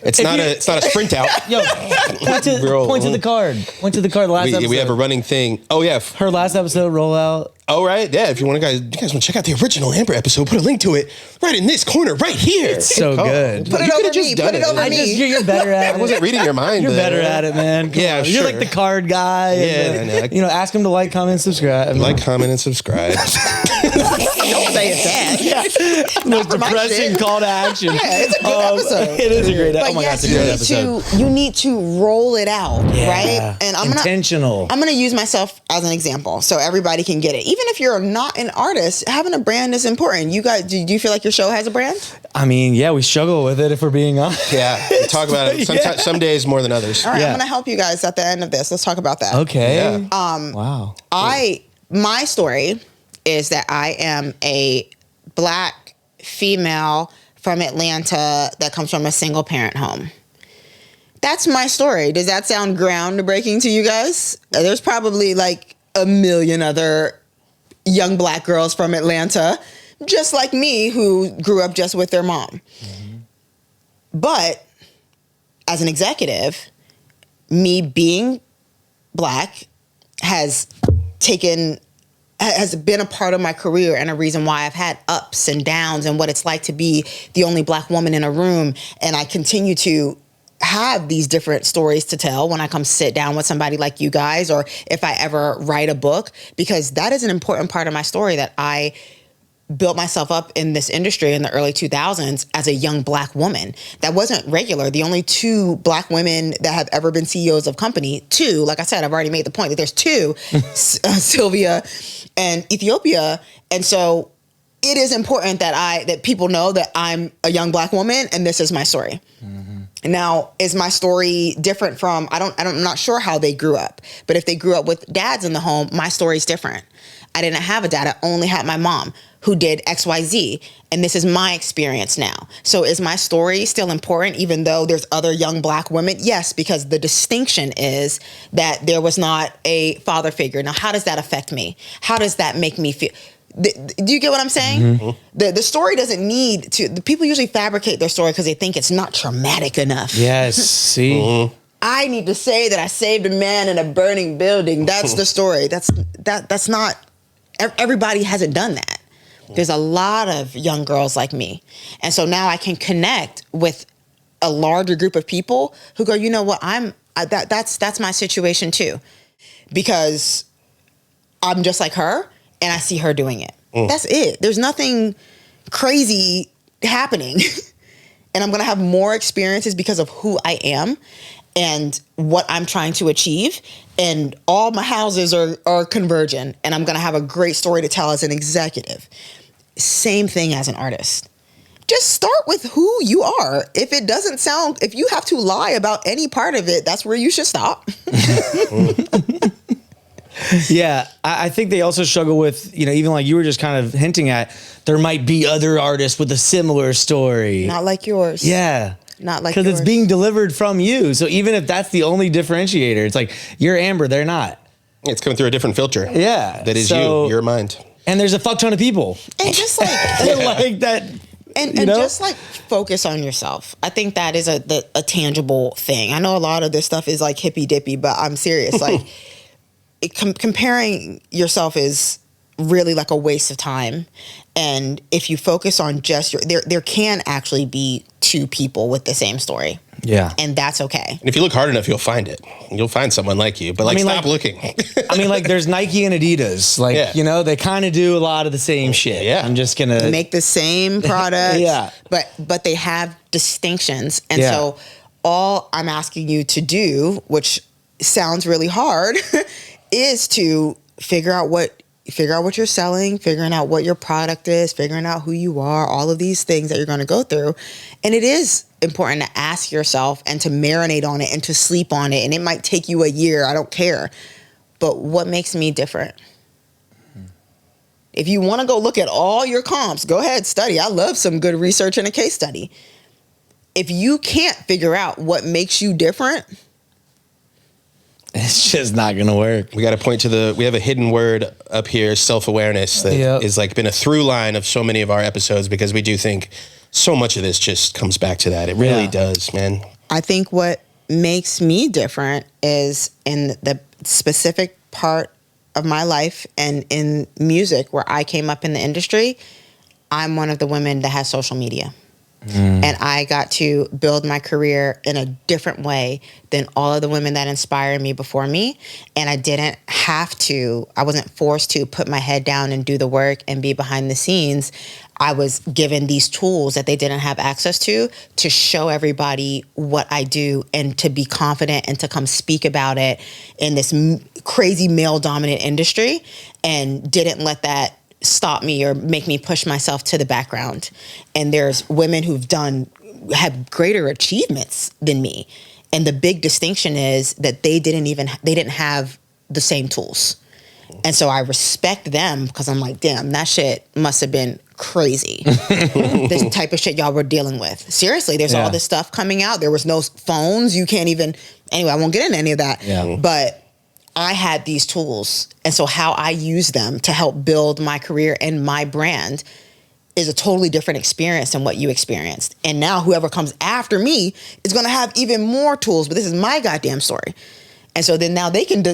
It's not a sprint out. Yo, point to the card. Point to the card. Last episode. We have a running thing. Oh yeah, her last episode rollout. Oh right, yeah. If you want you guys want to check out the original Amber episode, put a link to it right in this corner, right here. It's so good. Put it over me. Put it over me. You're better at it. I wasn't reading your mind. You're better at it, man. Yeah, sure. You're like the card guy. Yeah, ask him to like, comment, subscribe. Like, comment, and subscribe. Don't say it that. Yeah. Most depressing call to action. Yeah, it's a good episode. It is a great episode. But oh my God, it's a great episode. You need to roll it out, right? And I'm gonna use myself as an example so everybody can get it. Even if you're not an artist, having a brand is important. You guys, do you feel like your show has a brand? I mean, yeah, we struggle with it if we're being honest. Yeah, we talk about it sometimes, some days more than others. All right, I'm gonna help you guys at the end of this. Let's talk about that. Okay. Yeah. Wow. My story is that I am a black female from Atlanta that comes from a single parent home. That's my story. Does that sound groundbreaking to you guys? There's probably a million other young black girls from Atlanta, just like me, who grew up just with their mom. Mm-hmm. But as an executive, me being black has been a part of my career and a reason why I've had ups and downs and what it's like to be the only black woman in a room. And I continue to have these different stories to tell when I come sit down with somebody like you guys, or if I ever write a book, because that is an important part of my story, that I built myself up in this industry in the early 2000s as a young black woman. That wasn't regular. The only 2 black women that have ever been CEOs of company, 2, like I said, I've already made the point that there's 2, Sylvia and Ethiopia. And so it is important that people know that I'm a young black woman and this is my story. Mm-hmm. Now, is my story different from, I'm not sure how they grew up, but if they grew up with dads in the home, my story's different. I didn't have a dad. I only had my mom who did XYZ, and this is my experience now. So is my story still important even though there's other young black women? Yes, because the distinction is that there was not a father figure. Now, how does that affect me? How does that make me feel? Do you get what I'm saying? Mm-hmm. The story doesn't need to. The people usually fabricate their story because they think it's not traumatic enough. Yes. See. Mm-hmm. I need to say that I saved a man in a burning building. That's the story. That's not. Everybody hasn't done that. There's a lot of young girls like me, and so now I can connect with a larger group of people who go, you know what, that's my situation too, because I'm just like her and I see her doing it. That's it. There's nothing crazy happening. And I'm going to have more experiences because of who I am and what I'm trying to achieve. And all my houses are converging, and I'm going to have a great story to tell as an executive. Same thing as an artist. Just start with who you are. If you have to lie about any part of it, that's where you should stop. Yeah, I think they also struggle with, even like you were just kind of hinting at, there might be other artists with a similar story. Not like yours. Yeah. Not like yours. Because it's being delivered from you. So even if that's the only differentiator, it's like, you're Amber, they're not. It's coming through a different filter. Yeah. That is your mind. And there's a fuck ton of people. And just like, like that. And just like focus on yourself. I think that is a tangible thing. I know a lot of this stuff is like hippy dippy, but I'm serious. Like comparing yourself is really like a waste of time. And if you focus on just there can actually be two people with the same story. Yeah. And that's okay. And if you look hard enough, you'll find it. You'll find someone like you. But stop looking. I mean, like there's Nike and Adidas. Like, they kind of do a lot of the same shit. Yeah. I'm just going to make the same products. Yeah. But they have distinctions. And so all I'm asking you to do, which sounds really hard, is to figure out what you're selling, figuring out what your product is, figuring out who you are, all of these things that you're going to go through. And it is important to ask yourself and to marinate on it and to sleep on it. And it might take you a year. I don't care. But what makes me different? If you want to go look at all your comps, go ahead, study. I love some good research and a case study. If you can't figure out what makes you different, it's just not going to work. We got to point to we have a hidden word up here, self-awareness, that is like been a through line of so many of our episodes, because we do think so much of this just comes back to that. It really does, man. I think what makes me different is in the specific part of my life and in music where I came up in the industry, I'm one of the women that has social media. And I got to build my career in a different way than all of the women that inspired me before me. And I wasn't forced to put my head down and do the work and be behind the scenes. I was given these tools that they didn't have access to show everybody what I do and to be confident and to come speak about it in this crazy male-dominant industry, and didn't let that stop me or make me push myself to the background. And there's women who've have greater achievements than me. And the big distinction is that they didn't have the same tools. And so I respect them because I'm like, damn, that shit must have been crazy. This type of shit y'all were dealing with. Seriously, there's all this stuff coming out. There was no phones. You can't even, anyway, I won't get into any of that. Yeah. But I had these tools. And so how I use them to help build my career and my brand is a totally different experience than what you experienced. And now whoever comes after me is going to have even more tools, but this is my goddamn story. And so then now they can,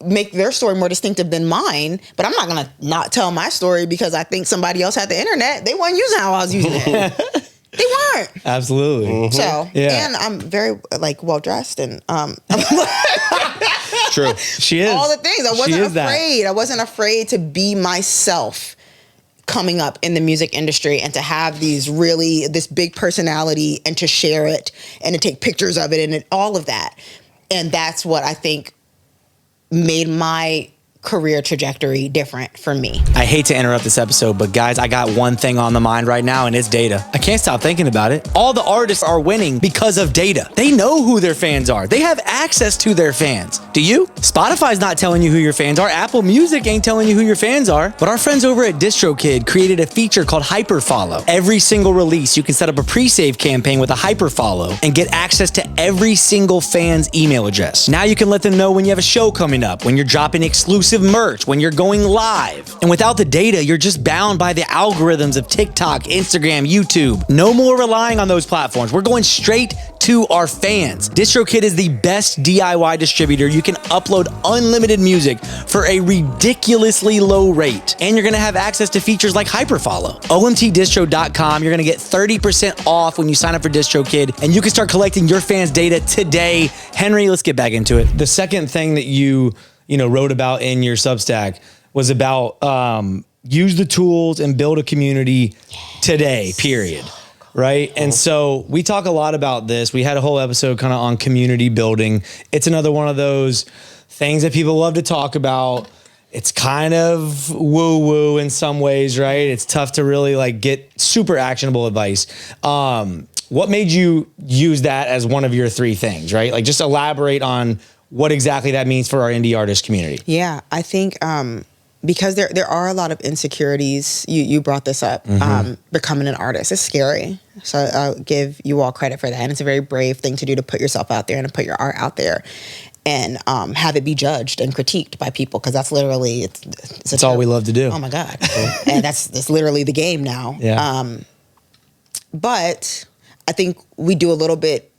make their story more distinctive than mine, but I'm not going to not tell my story because I think somebody else had the internet. They weren't using how I was using it. They weren't. Absolutely. Mm-hmm. So, and I'm very well-dressed and, True. She is. All the things. I wasn't afraid. I wasn't afraid to be myself coming up in the music industry and to have this big personality and to share it and to take pictures of it and all of that. And that's what I think made my career trajectory different for me. I hate to interrupt this episode, but guys, I got one thing on the mind right now, and it's data. I can't stop thinking about it. All the artists are winning because of data. They know who their fans are. They have access to their fans. Do you? Spotify's not telling you who your fans are. Apple Music ain't telling you who your fans are. But our friends over at DistroKid created a feature called Hyperfollow. Every single release, you can set up a pre-save campaign with a hyperfollow and get access to every single fan's email address. Now you can let them know when you have a show coming up, when you're dropping exclusive exclusive merch when you're going live. And without the data, you're just bound by the algorithms of TikTok, Instagram, YouTube. No more relying on those platforms. We're going straight to our fans. DistroKid is the best DIY distributor. You can upload unlimited music for a ridiculously low rate. And you're gonna have access to features like hyperfollow. OMTdistro.com, you're gonna get 30% off when you sign up for DistroKid, and you can start collecting your fans' data today. Henry, let's get back into it. The second thing that you wrote about in your Substack was about use the tools and build a community today, period. Right. And so we talk a lot about this. We had a whole episode kind of on community building. It's another one of those things that people love to talk about. It's kind of woo-woo in some ways, right? It's tough to really like get super actionable advice. What made you use that as one of your three things, right? Like just elaborate on what exactly that means for our indie artist community. Yeah, I think because there are a lot of insecurities. You brought this up. Becoming an artist is scary. So I'll give you all credit for that. And it's a very brave thing to do, to put yourself out there and to put your art out there and have it be judged and critiqued by people. Because that's literally, it's all we love to do. Oh my God. And that's literally the game now. Yeah. But I think we do a little bit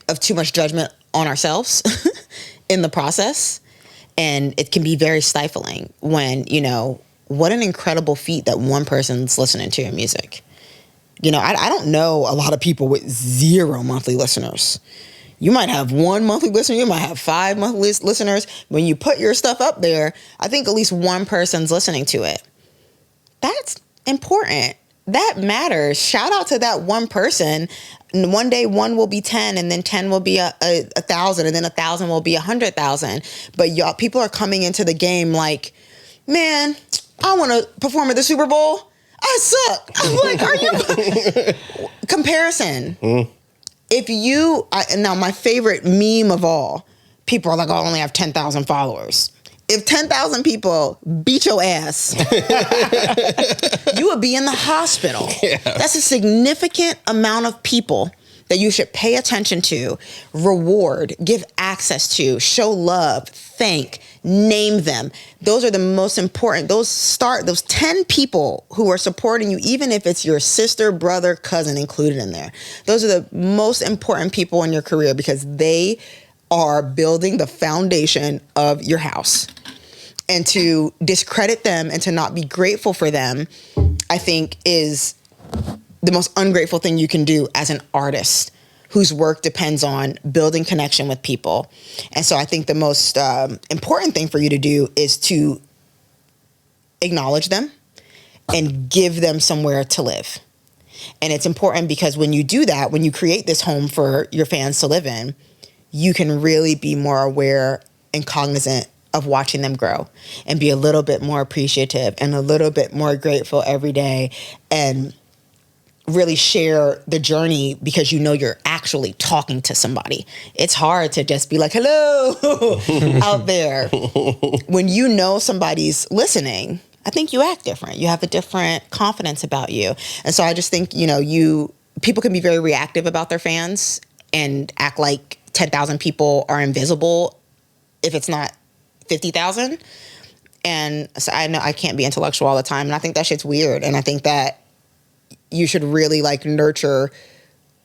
of too much judgment on ourselves in the process. And it can be very stifling when, what an incredible feat that one person's listening to your music. I don't know a lot of people with 0 monthly listeners. You might have 1 monthly listener. You might have 5 monthly listeners. When you put your stuff up there, I think at least one person's listening to it. That's important. That matters. Shout out to that one person. One day, 1 will be 10, and then 10 will be 1,000, and then 1,000 will be 100,000. But y'all, people are coming into the game like, man, I want to perform at the Super Bowl. I suck. I'm like, are you? Comparison. Now my favorite meme of all, people are like, oh, I only have 10,000 followers. If 10,000 people beat your ass, you would be in the hospital. Yeah. That's a significant amount of people that you should pay attention to, reward, give access to, show love, thank, name them. Those are the most important. Those 10 people who are supporting you, even if it's your sister, brother, cousin included in there. Those are the most important people in your career because they are building the foundation of your house. And to discredit them and to not be grateful for them, I think is the most ungrateful thing you can do as an artist whose work depends on building connection with people. And so I think the most important thing for you to do is to acknowledge them and give them somewhere to live. And it's important because when you do that, when you create this home for your fans to live in, you can really be more aware and cognizant of watching them grow and be a little bit more appreciative and a little bit more grateful every day and really share the journey because you're actually talking to somebody. It's hard to just be like, hello, out there. When you know somebody's listening, I think you act different. You have a different confidence about you. And so I just think, people can be very reactive about their fans and act like 10,000 people are invisible if it's not 50,000. And so I know I can't be intellectual all the time. And I think that shit's weird. And I think that you should really nurture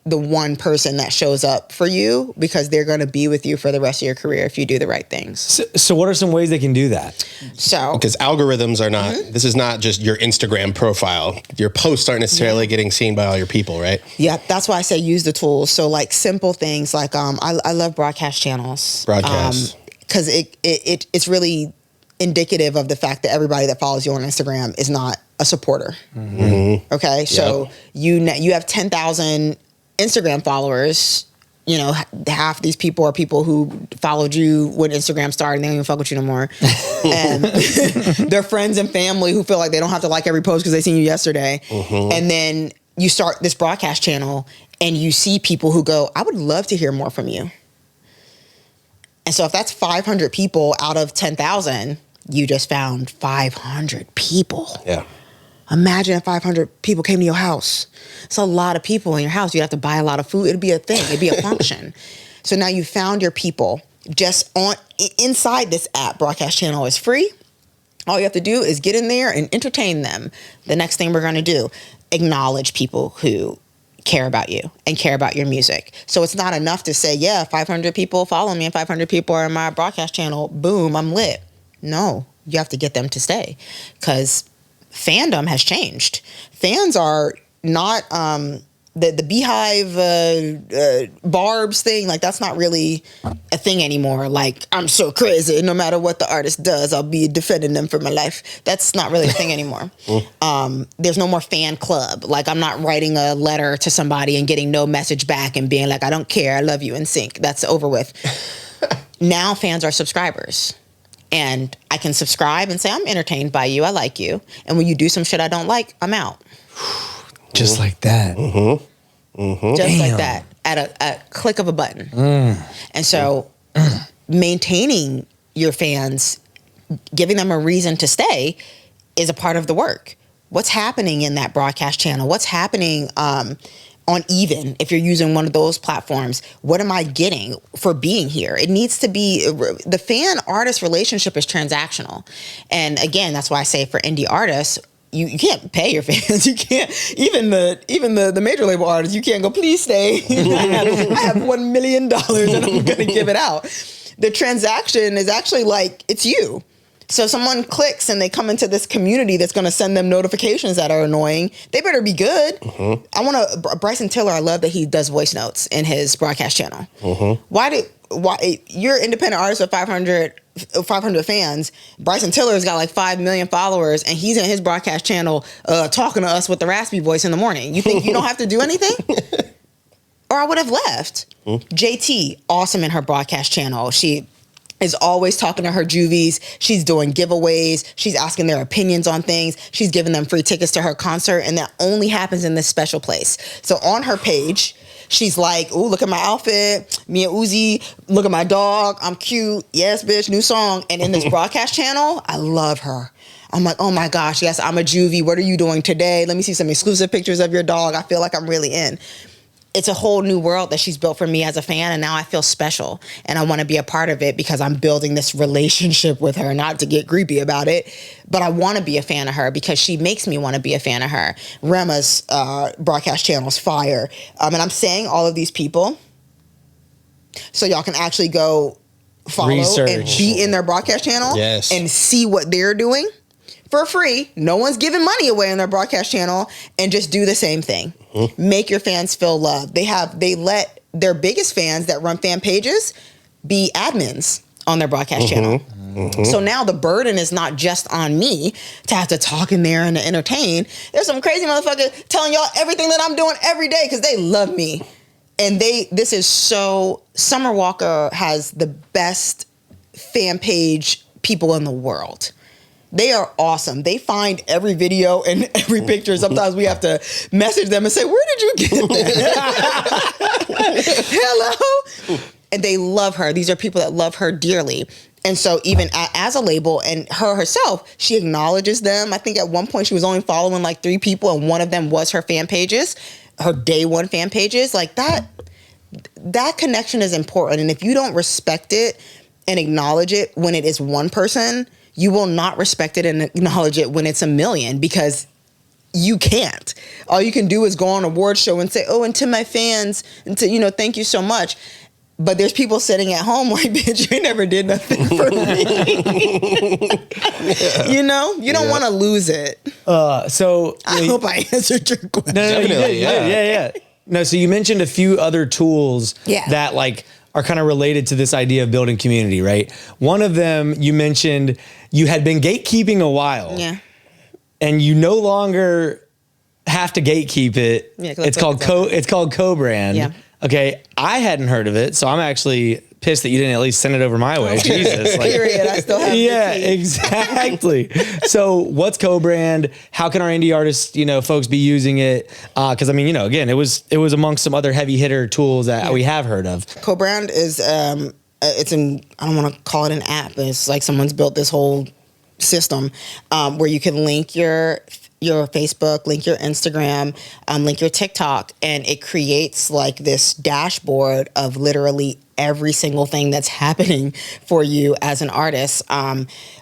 the one person that shows up for you because they're going to be with you for the rest of your career if you do the right things. So what are some ways they can do that? Because algorithms are not, this is not just your Instagram profile. Your posts aren't necessarily getting seen by all your people, right? Yeah, that's why I say use the tools. So simple things like I love broadcast channels. Because it's really indicative of the fact that everybody that follows you on Instagram is not a supporter. Okay, so you have 10,000 Instagram followers. Half these people are people who followed you when Instagram started and they don't even fuck with you no more. And they're friends and family who feel like they don't have to like every post because they seen you yesterday. And then you start this broadcast channel and you see people who go, I would love to hear more from you. And so if that's 500 people out of 10,000, you just found 500 people. Yeah. Imagine if 500 people came to your house. It's a lot of people in your house. You'd have to buy a lot of food. It'd be a thing. It'd be a function. So now you found your people just inside this app, broadcast channel is free. All you have to do is get in there and entertain them. The next thing we're going to do, acknowledge people who care about you and care about your music. So it's not enough to say, yeah, 500 people follow me and 500 people are in my broadcast channel. Boom, I'm lit. No, you have to get them to stay, because fandom has changed. Fans are not the Beehive Barbs thing. Like, that's not really a thing anymore. Like, I'm so crazy, no matter what the artist does, I'll be defending them for my life. That's not really a thing anymore. There's no more fan club. Like, I'm not writing a letter to somebody and getting no message back and being like, I don't care, I love you, in sync. That's over with. Now fans are subscribers. And I can subscribe and say, I'm entertained by you, I like you. And when you do some shit I don't like, I'm out. Just like that. Just like that, at a click of a button. And so maintaining your fans, giving them a reason to stay, is a part of the work. What's happening in that broadcast channel? What's happening on Even, if you're using one of those platforms? What am I getting for being here? It needs to be, the fan-artist relationship is transactional. And again, that's why I say for indie artists, you can't pay your fans. You can't, even the major label artists, you can't go, please stay. I have $1 million and I'm going to give it out. The transaction is actually like, it's you. So if someone clicks and they come into this community that's going to send them notifications that are annoying, they better be good. I want to, Bryson Tiller, I love that he does voice notes in his broadcast channel. Why you're an independent artist with 500 fans. Bryson Tiller's got like 5 million followers, and he's in his broadcast channel talking to us with the raspy voice in the morning. You think you don't have to do anything? Or I would have left. JT, awesome in her broadcast channel. She is always talking to her juvies. She's doing giveaways. She's asking their opinions on things. She's giving them free tickets to her concert, and that only happens in this special place. So on her page, she's like, ooh, look at my outfit. Me and Uzi, look at my dog. I'm cute. Yes, bitch, new song. And in this broadcast channel, I love her. I'm like, oh my gosh, yes, I'm a juvie. What are you doing today? Let me see some exclusive pictures of your dog. I feel like I'm really in. It's a whole new world that she's built for me as a fan, and now I feel special, and I want to be a part of it because I'm building this relationship with her, not to get creepy about it, but I want to be a fan of her because she makes me want to be a fan of her. Rema's broadcast channel's fire. And I'm saying all of these people so y'all can actually go follow Research. and be in their broadcast channel and see what they're doing for free. No one's giving money away on their broadcast channel, and just do the same thing. Make your fans feel loved. They let their biggest fans that run fan pages be admins on their broadcast channel. So now the burden is not just on me to have to talk in there and to entertain. There's some crazy motherfucker telling y'all everything that I'm doing every day because they love me. And this is so, Summer Walker has the best fan page people in the world. They are awesome. They find every video and every picture. Sometimes we have to message them and say, where did you get that? Hello? And they love her. These are people that love her dearly. And so even as a label, and her herself, she acknowledges them. I think at one point she was only following like 3 people, and one of them was her fan pages, her day one fan pages. Like that connection is important. And if you don't respect it and acknowledge it when it is one person, you will not respect it and acknowledge it when it's 1 million, because you can't. All you can do is go on an award show and say, oh, and to my fans, and to, thank you so much. But there's people sitting at home like, bitch, you never did nothing for me. You don't want to lose it. So I hope I answered your question. No, you did. Yeah. No, so you mentioned a few other tools that are kind of related to this idea of building community, right? One of them, you mentioned you had been gatekeeping a while. Yeah. And you no longer have to gatekeep it. Yeah, it's called CoBrand. Yeah. Okay. I hadn't heard of it, so I'm actually pissed that you didn't at least send it over my way. Jesus. Period. I still have exactly. So what's CoBrand? How can our indie artists, folks be using it? Because again, it was amongst some other heavy hitter tools that we have heard of. CoBrand is I don't want to call it an app. It's like someone's built this whole system where you can link your your Facebook, link your Instagram, link your TikTok, and it creates like this dashboard of literally every single thing that's happening for you as an artist.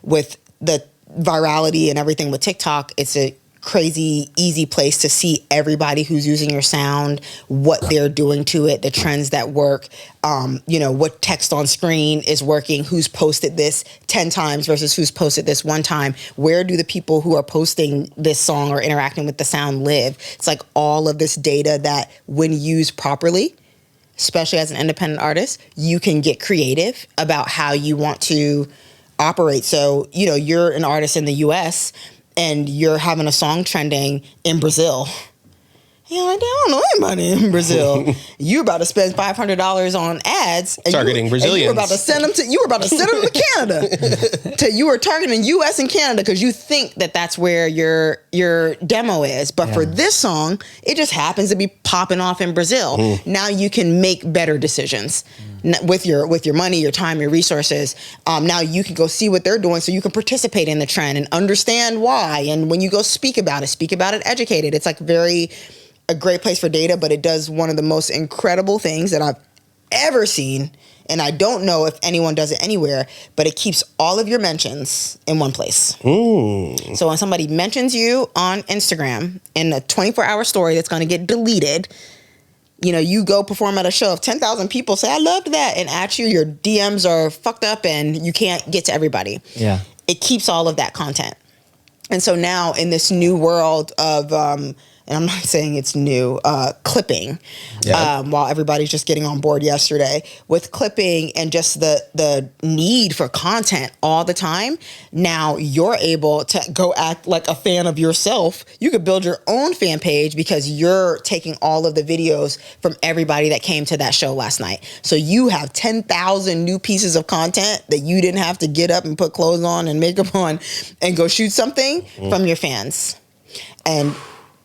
With the virality and everything with TikTok, it's a crazy easy place to see everybody who's using your sound, what they're doing to it, the trends that work, what text on screen is working, who's posted this 10 times versus who's posted this one time, where do the people who are posting this song or interacting with the sound live. It's like all of this data that when used properly, especially as an independent artist, you can get creative about how you want to operate. So, you're an artist in the US and you're having a song trending in Brazil. I don't know anybody in Brazil. You're about to spend $500 on ads. And targeting Brazilians. You were about to send them to Canada. You were targeting U.S. and Canada because you think that that's where your demo is. But for this song, it just happens to be popping off in Brazil. Now you can make better decisions with your money, your time, your resources. Now you can go see what they're doing, so you can participate in the trend and understand why. And when you go speak about it, educate it. It's like a great place for data, but it does one of the most incredible things that I've ever seen. And I don't know if anyone does it anywhere, but it keeps all of your mentions in one place. So when somebody mentions you on Instagram in a 24-hour story that's going to get deleted, you go perform at a show of 10,000 people say, I loved that, and at you, your DMs are fucked up and you can't get to everybody. Yeah. It keeps all of that content. And so now in this new world of, and I'm not saying it's new, clipping, while everybody's just getting on board yesterday with clipping and just the need for content all the time. Now you're able to go act like a fan of yourself. You could build your own fan page because you're taking all of the videos from everybody that came to that show last night. So you have 10,000 new pieces of content that you didn't have to get up and put clothes on and makeup on and go shoot something from your fans. And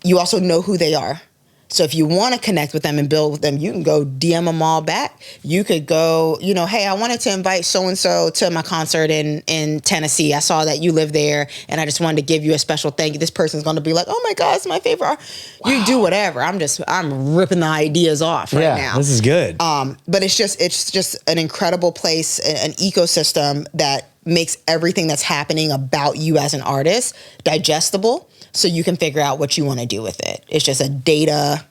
you also know who they are. So if you want to connect with them and build with them, you can go DM them all back. You could go, hey, I wanted to invite so-and-so to my concert in Tennessee. I saw that you live there, and I just wanted to give you a special thank you. This person's going to be like, oh my God, it's my favorite. Wow. You do whatever. I'm ripping the ideas off right now. This is good. But it's just an incredible place, an ecosystem that makes everything that's happening about you as an artist digestible, so you can figure out what you want to do with it. It's just a data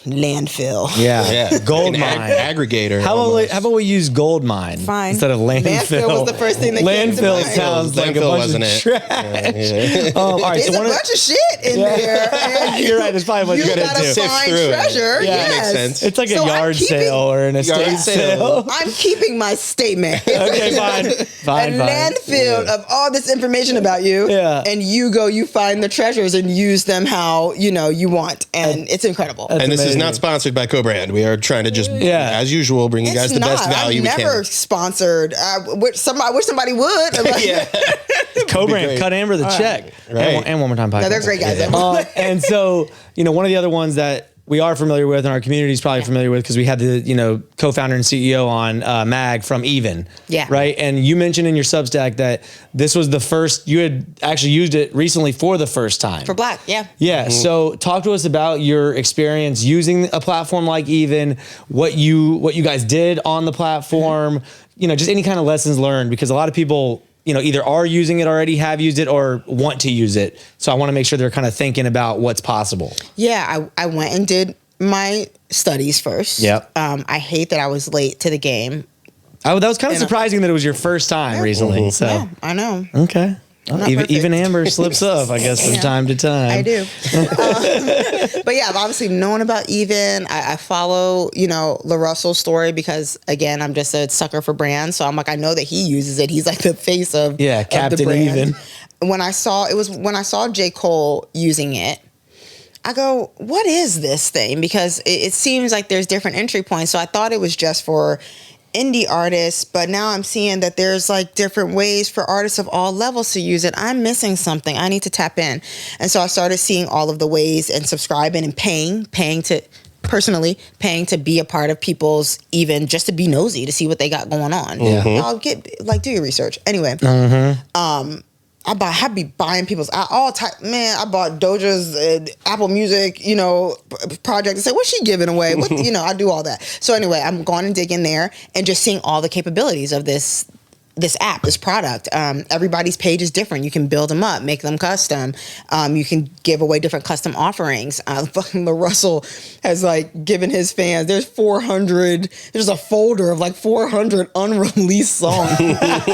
landfill. Yeah. Gold mine. Aggregator. How about we use gold mine instead of landfill? Landfill was the first thing that came to mind. Landfill sounds like a bunch of trash. All right, there's a bunch of shit in there. And you're right. There's probably much good to sift find through treasure. Yeah, that makes sense. It's like a yard sale or an estate sale. I'm keeping my statement. Okay, fine. A landfill of all this information about you. Yeah. And you find the treasures and use them how you want, and it's incrable. And this is not sponsored by CoBrand. We are trying to just, as usual, bring you guys the best value we can. Never sponsored. I wish somebody would. CoBrand, cut Amber the check. Right. And One More Time Podcast. No, they're great guys. And so, one of the other ones that we are familiar with, and our community is probably familiar with, because we had the co-founder and CEO on Mag from Even. Yeah. Right. And you mentioned in your Substack that this was the first, you had actually used it recently for the first time. For Black. Yeah. Yeah. Mm-hmm. So talk to us about your experience using a platform like Even, what you guys did on the platform, just any kind of lessons learned, because a lot of people either are using it already, have used it, or want to use it. So I want to make sure they're kind of thinking about what's possible. Yeah, I went and did my studies first. Yep. I hate that I was late to the game. That was kind of surprising that it was your first time recently. Mm-hmm. So yeah, I know. Okay. Even Amber slips up, I guess, from time to time. I do. But yeah, I've obviously known about Even. I follow, LaRussell's story because, again, I'm just a sucker for brands. So I'm like, I know that he uses it. He's like the face of Captain the brand. Even. When I saw J. Cole using it, I go, what is this thing? Because it seems like there's different entry points. So I thought it was just for indie artists, but now I'm seeing that there's like different ways for artists of all levels to use it. I'm missing something. I need to tap in. And so I started seeing all of the ways and subscribing and paying to be a part of people's, even just to be nosy to see what they got going on. Yeah. I'll do your research. Anyway, I be buying people's all time. Man, I bought Doja's Apple Music, project and say, what's she giving away? What, I do all that. So anyway, I'm going and digging there and just seeing all the capabilities of this app, this product. Everybody's page is different. You can build them up, make them custom. You can give away different custom offerings. Fucking LaRussell has given his fans, there's a folder of 400 unreleased songs.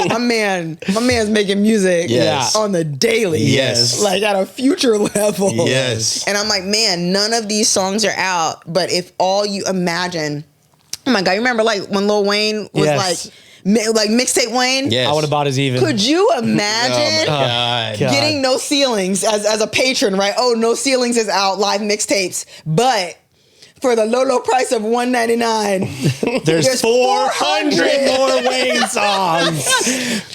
my man's making music on the daily. Yes. At a future level. Yes. And I'm like, man, none of these songs are out. But if all you imagine, oh my God, you remember when Lil Wayne was mixtape Wayne? Yes. I would have bought his even. Could you imagine God. getting No Ceilings as a patron, right? Oh, No Ceilings is out, live mixtapes. But for the low price of $199, there's 400 more Wayne songs.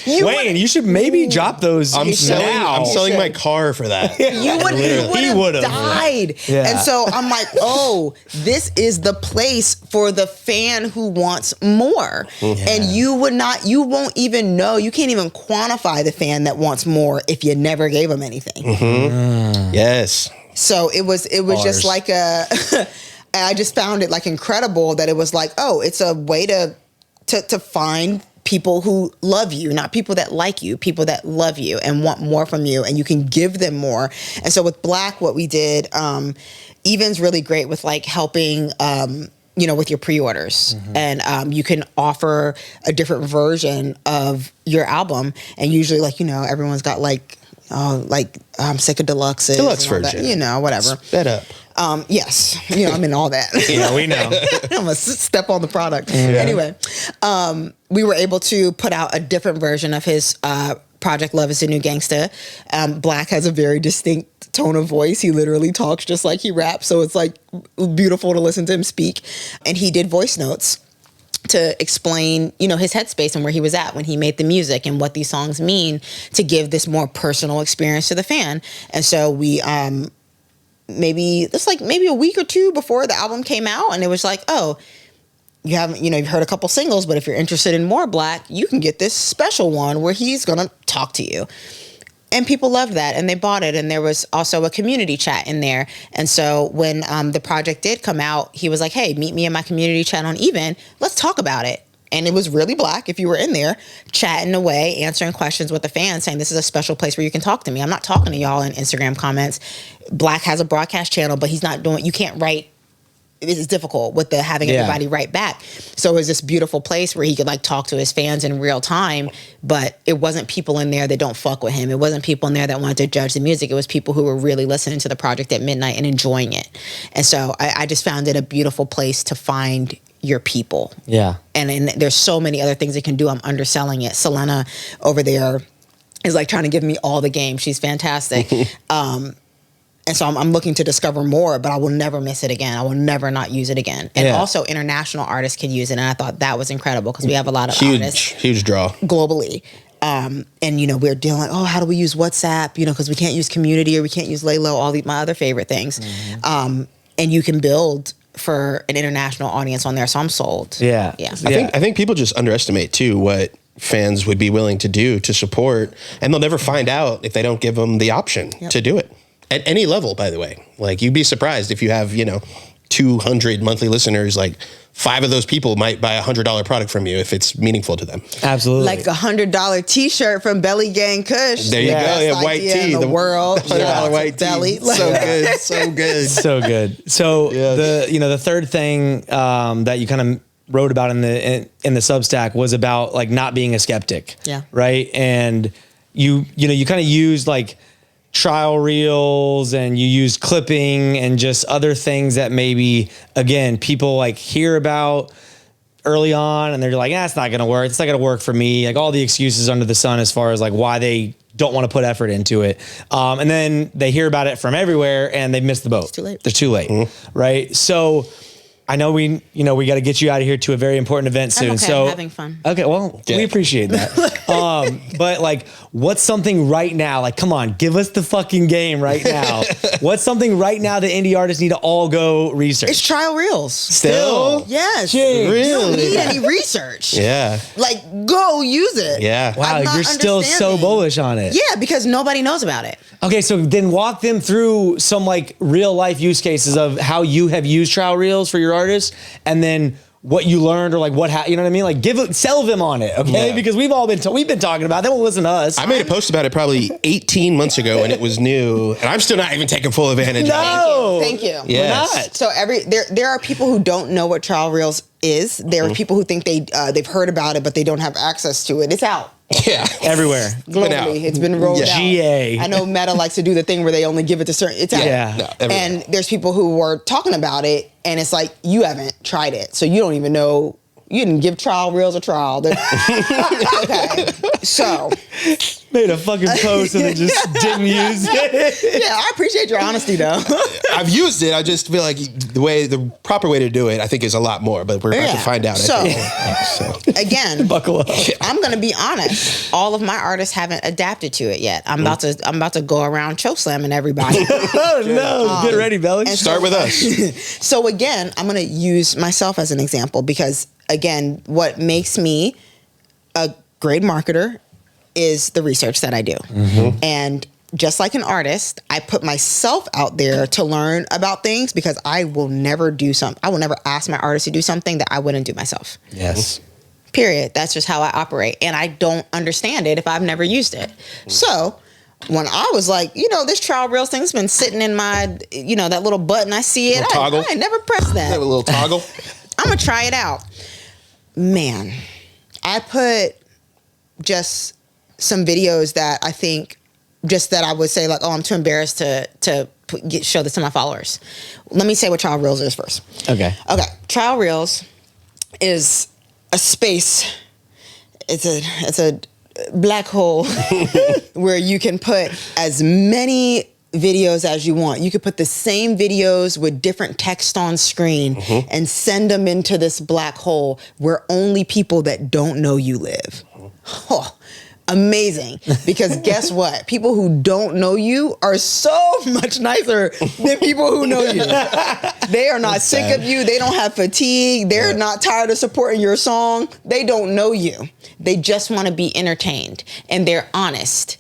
Wayne, you should maybe drop those. I'm selling my car for that. He would have died. Yeah. And so I'm like, oh, this is the place for the fan who wants more. Yeah. And you won't even know, you can't even quantify the fan that wants more if you never gave them anything. Mm-hmm. Yes. So it was just like I just found it incredible that it was it's a way to find people who love you, not people that like you, people that love you and want more from you, and you can give them more. And so with Black, what we did, Even's really great with helping, with your pre-orders. Mm-hmm. And you can offer a different version of your album. And usually everyone's got I'm sick of deluxe version. That, whatever. Sped up. Yes, I'm in all that. Yeah, we know. I'm gonna step on the product. Yeah. Anyway, we were able to put out a different version of his project, Love is the New Gangsta. Black has a very distinct tone of voice. He literally talks just like he raps, so it's beautiful to listen to him speak. And he did voice notes to explain, his headspace and where he was at when he made the music and what these songs mean, to give this more personal experience to the fan. And so we maybe a week or two before the album came out, and it was oh, you haven't, you've heard a couple singles, but if you're interested in more Black, you can get this special one where he's gonna talk to you. And people loved that, and they bought it. And there was also a community chat in there. And so when the project did come out, he was like, hey, meet me in my community chat on Even. Let's talk about it. And it was really Black, if you were in there, chatting away, answering questions with the fans, saying this is a special place where you can talk to me. I'm not talking to y'all in Instagram comments. Black has a broadcast channel, but he's not doing, you can't write. It's difficult with having everybody write back. So it was this beautiful place where he could talk to his fans in real time, but it wasn't people in there that don't fuck with him. It wasn't people in there that wanted to judge the music. It was people who were really listening to the project at midnight and enjoying it. And so I just found it a beautiful place to find your people. Yeah. And there's so many other things it can do. I'm underselling it. Selena over there is trying to give me all the game. She's fantastic. And so I'm looking to discover more, but I will never miss it again. I will never not use it again. And also international artists can use it. And I thought that was incredible because we have a lot of artists. Huge draw. Globally. And, we're dealing how do we use WhatsApp, because we can't use Community or we can't use Laylo, all my other favorite things. Mm-hmm. And you can build for an international audience on there. So I'm sold. Yeah. I think people just underestimate too what fans would be willing to do to support, and they'll never find out if they don't give them the option to do it. At any level, by the way. You'd be surprised if you have, 200 monthly listeners, 5 of those people might buy a $100 product from you if it's meaningful to them. Absolutely. $100 t-shirt from Belly Gang Kush. There you go. Yeah, white tee. The world. $100 white tee. So good. So good. So good. So the third thing that you kind of wrote about in the Substack was about not being a skeptic. Yeah. Right. And you kind of used trial reels, and you use clipping and just other things that maybe, again, people hear about early on and they're it's not going to work. It's not going to work for me. All the excuses under the sun as far as why they don't want to put effort into it. And then they hear about it from everywhere and they miss the boat. It's too late. They're too late. Mm-hmm. Right. So I know we got to get you out of here to a very important event soon. I'm okay, so I'm having fun. Okay, well, we appreciate that. But like, what's something right now? Like, come on, give us the fucking game right now. What's something right now that indie artists need to all go research? It's trial reels. Still? Yes. Really? You don't need any research. Yeah. Like, go use it. Yeah. Wow, I'm not you're still so understanding. bullish on it. Yeah, because nobody knows about it. Okay, so then walk them through some like real life use cases of how you have used trial reels for your artists, and then what you learned or like you know what I mean? Like sell them on it, okay? Yeah. Because we've been talking about it. They won't listen to us. I made a post about it probably 18 months ago when it was new, and I'm still not even taking full advantage of it. No. Thank you. Yes. We're not. So there are people who don't know what trial reels is. There are people who think they've heard about it, but they don't have access to it. It's out. Yeah. Everywhere. Globally, it's been rolled out. GA. I know Meta likes to do the thing where they only give it to certain. It's out. Yeah. No, everywhere. And there's people who were talking about it, and it's like you haven't tried it, so you don't even know. You didn't give trial reels a trial. Okay, so Made a fucking post and then just didn't use it. yeah, I appreciate your honesty though. I've used it. I just feel like the proper way to do it, I think, is a lot more. But we're about to find out. So, again, Buckle up. I'm gonna be honest. All of my artists haven't adapted to it yet. I'm about to go around choke slamming everybody. Oh no! Get ready, Belly. and Start with us. So again, I'm gonna use myself as an example because again, what makes me a great marketer is the research that I do. And just like an artist, I put myself out there to learn about things because I will never ask my artist to do something that I wouldn't do myself. Yes. Period. That's just how I operate. And I don't understand it if I've never used it. So when I was like, this trial reels thing's been sitting in my, that little button, I see it. Toggle. I never pressed that. Have a little toggle. I'm going to try it out. Man, I put just some videos that I think that I would say like, oh, I'm too embarrassed to show this to my followers. Let me say what trial reels is first. Okay. Trial reels is a space. It's a black hole where you can put as many videos as you want. You could put the same videos with different text on screen and send them into this black hole where only people that don't know you live. Oh, amazing. Because guess what? People who don't know you are so much nicer than people who know you. They are not sick of you. They don't have fatigue. They're not tired of supporting your song. They don't know you. They just want to be entertained. And they're honest.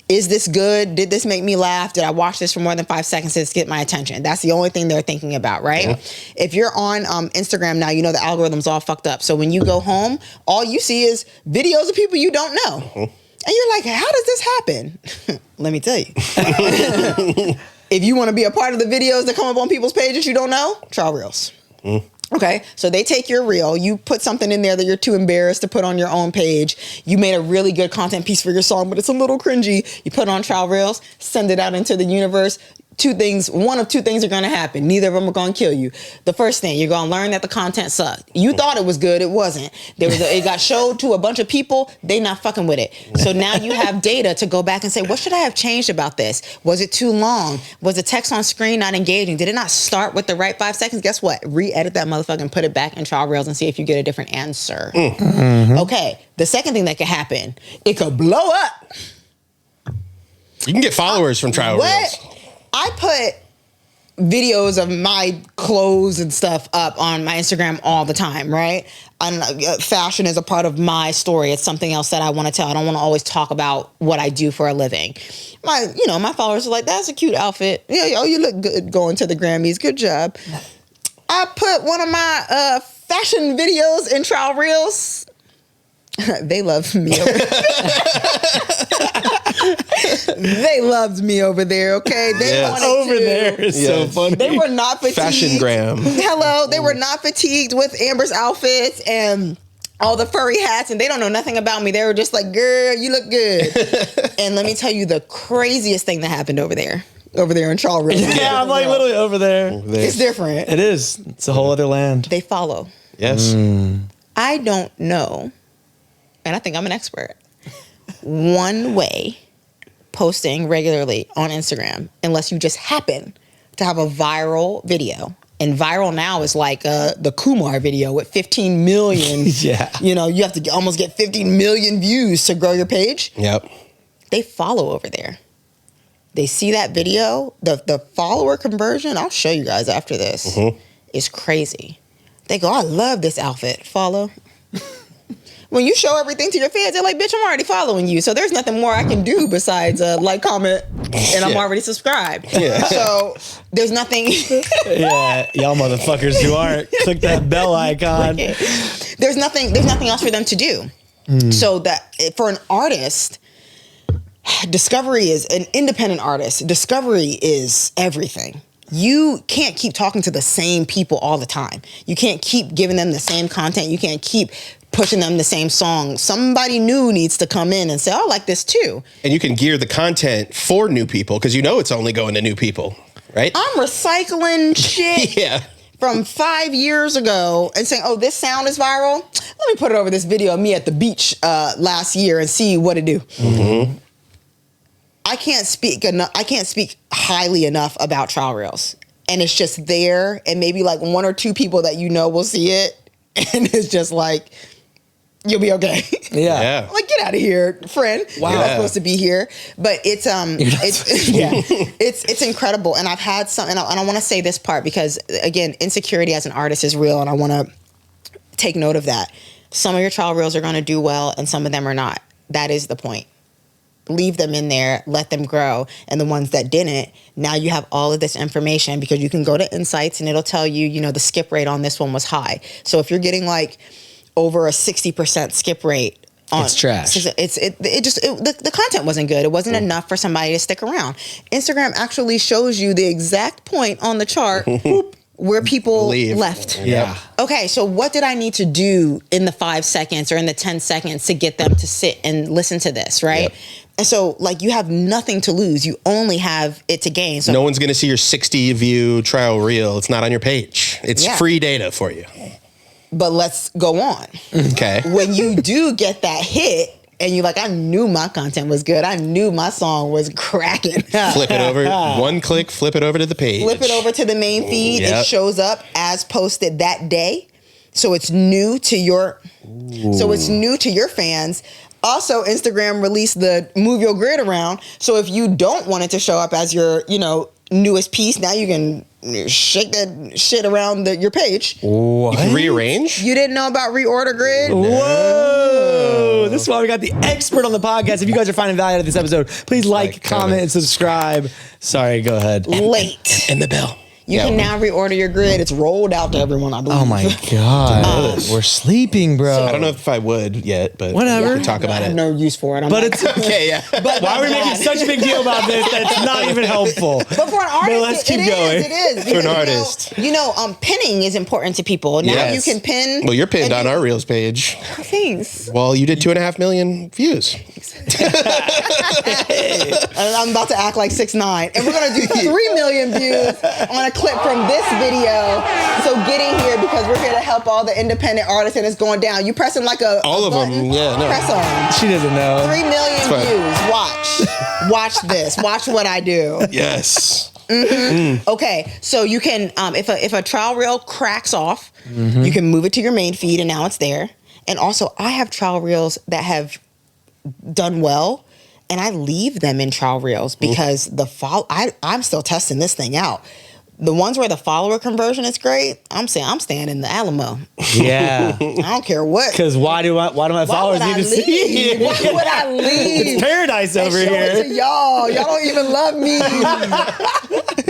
Is this good? Did this make me laugh? Did I watch this for more than 5 seconds to get my attention? That's the only thing they're thinking about, right? If you're on Instagram now, the algorithm's all fucked up. So when you go home, all you see is videos of people you don't know. And you're like, how does this happen? Let me tell you. If you want to be a part of the videos that come up on people's pages you don't know, trial reels. Okay, so they take your reel, you put something in there that you're too embarrassed to put on your own page. You made a really good content piece for your song, but it's a little cringy. You put it on trial reels, send it out into the universe. One of two things are going to happen. Neither of them are going to kill you. The first thing, you're going to learn that the content sucked. You thought it was good. It wasn't. It got showed to a bunch of people. They not fucking with it. So now you have data to go back and say, what should I have changed about this? Was it too long? Was the text on screen not engaging? Did it not start with the right 5 seconds? Guess what? Re-edit that motherfucker and put it back in trial reels and see if you get a different answer. Okay. The second thing that could happen, it could blow up. You can get followers from trial reels. I put videos of my clothes and stuff up on my Instagram all the time, right? Fashion is a part of my story. It's something else that I want to tell. I don't want to always talk about what I do for a living. My followers are like, that's a cute outfit. Yeah, you look good going to the Grammys. Good job. I put one of my fashion videos in trial reels. They loved me over there. They loved me over there, okay? They wanted over to. there is so funny. They were not fatigued. Fashion gram. Hello. They were not fatigued with Amber's outfits and all the furry hats, and they don't know nothing about me. They were just like, girl, you look good. And let me tell you the craziest thing that happened over there in trial reels. Yeah, I'm like literally over there. It's different. It is. It's a whole other land. They follow. Yes. I don't know, and I think I'm an expert, one way posting regularly on Instagram, unless you just happen to have a viral video And viral now is like the Kumar video with 15 million. Yeah. You know, you have to almost get 15 million views to grow your page. Yep. They follow over there. They see that video. The follower conversion, I'll show you guys after this, is crazy. They go, I love this outfit. Follow. When you show everything to your fans, they're like, bitch, I'm already following you. So there's nothing more I can do besides like, comment, and I'm already subscribed. Yeah. So there's nothing. Yeah, y'all motherfuckers who aren't, click that bell icon. There's nothing else for them to do. So that for an artist, discovery is an independent artist. Discovery is everything. You can't keep talking to the same people all the time. You can't keep giving them the same content. You can't keep pushing them the same song. Somebody new needs to come in and say, oh, I like this too. And you can gear the content for new people because you know it's only going to new people, right? I'm recycling shit from 5 years ago and saying, oh, this sound is viral. Let me put it over this video of me at the beach last year and see what it do. I can't speak highly enough about trial reels. And it's just there, and maybe like one or two people that you know will see it, and it's just like, you'll be okay. Yeah. Like, get out of here, friend. Wow. You're not supposed to be here. But it's it's incredible. And I've had some, and I want to say this part because again, insecurity as an artist is real, and I want to take note of that. Some of your trial reels are going to do well, and some of them are not. That is the point. Leave them in there, let them grow. And the ones that didn't, now you have all of this information because you can go to Insights and it'll tell you, you know, the skip rate on this one was high. So if you're getting like over a 60% skip rate, it's trash. The content wasn't good. It wasn't enough for somebody to stick around. Instagram actually shows you the exact point on the chart where people left. Yeah. Okay, so what did I need to do in the 5 seconds or in the 10 seconds to get them to sit and listen to this, right? Yep. And so, like, you have nothing to lose. You only have it to gain. So no one's going to see your 60 view trial reel. It's not on your page. It's free data for you. But let's go on. Okay. When you do get that hit, and you're like, I knew my content was good. I knew my song was cracking. Flip it over. One click, flip it over to the page. Flip it over to the main feed. Yep. It shows up as posted that day. So it's new to your fans. Also, Instagram released the move your grid around. So if you don't want it to show up as your, newest piece, now you can shake that shit around your page. What? You can rearrange? You didn't know about reorder grid? Whoa! This is why we got the expert on the podcast. If you guys are finding value out of this episode, please like, comment, and subscribe. Sorry, go ahead. Late. And the bell. You can now reorder your grid. It's rolled out to everyone, I believe. Oh my God. We're sleeping, bro. I don't know if I would yet, but whatever. We can talk about I have it. no use for it. It's okay, yeah. But why are we making such a big deal about this? That's not even helpful. But for an artist, let's keep going. It is. For an artist. Pinning is important to people. Now you can pin. Well, you're pinned on our Reels page. Thanks. Well, you did 2.5 million views. And I'm about to act like 6ix9ine. And we're going to do 3 million views on a clip from this video. So get in here because we're here to help all the independent artists, and it's going down. You pressing like all of button? them, yeah. No. Press on. She doesn't know. 3 million views. Watch this. Watch what I do. Yes. Okay, so you can if a trial reel cracks off, you can move it to your main feed, and now it's there. And also, I have trial reels that have done well, and I leave them in trial reels because I'm still testing this thing out. The ones where the follower conversion is great, I'm saying I'm staying in the Alamo. Yeah. I don't care what. Because why do my followers need to see it? Why would I leave? It's paradise over show here. It to y'all. Y'all don't even love me.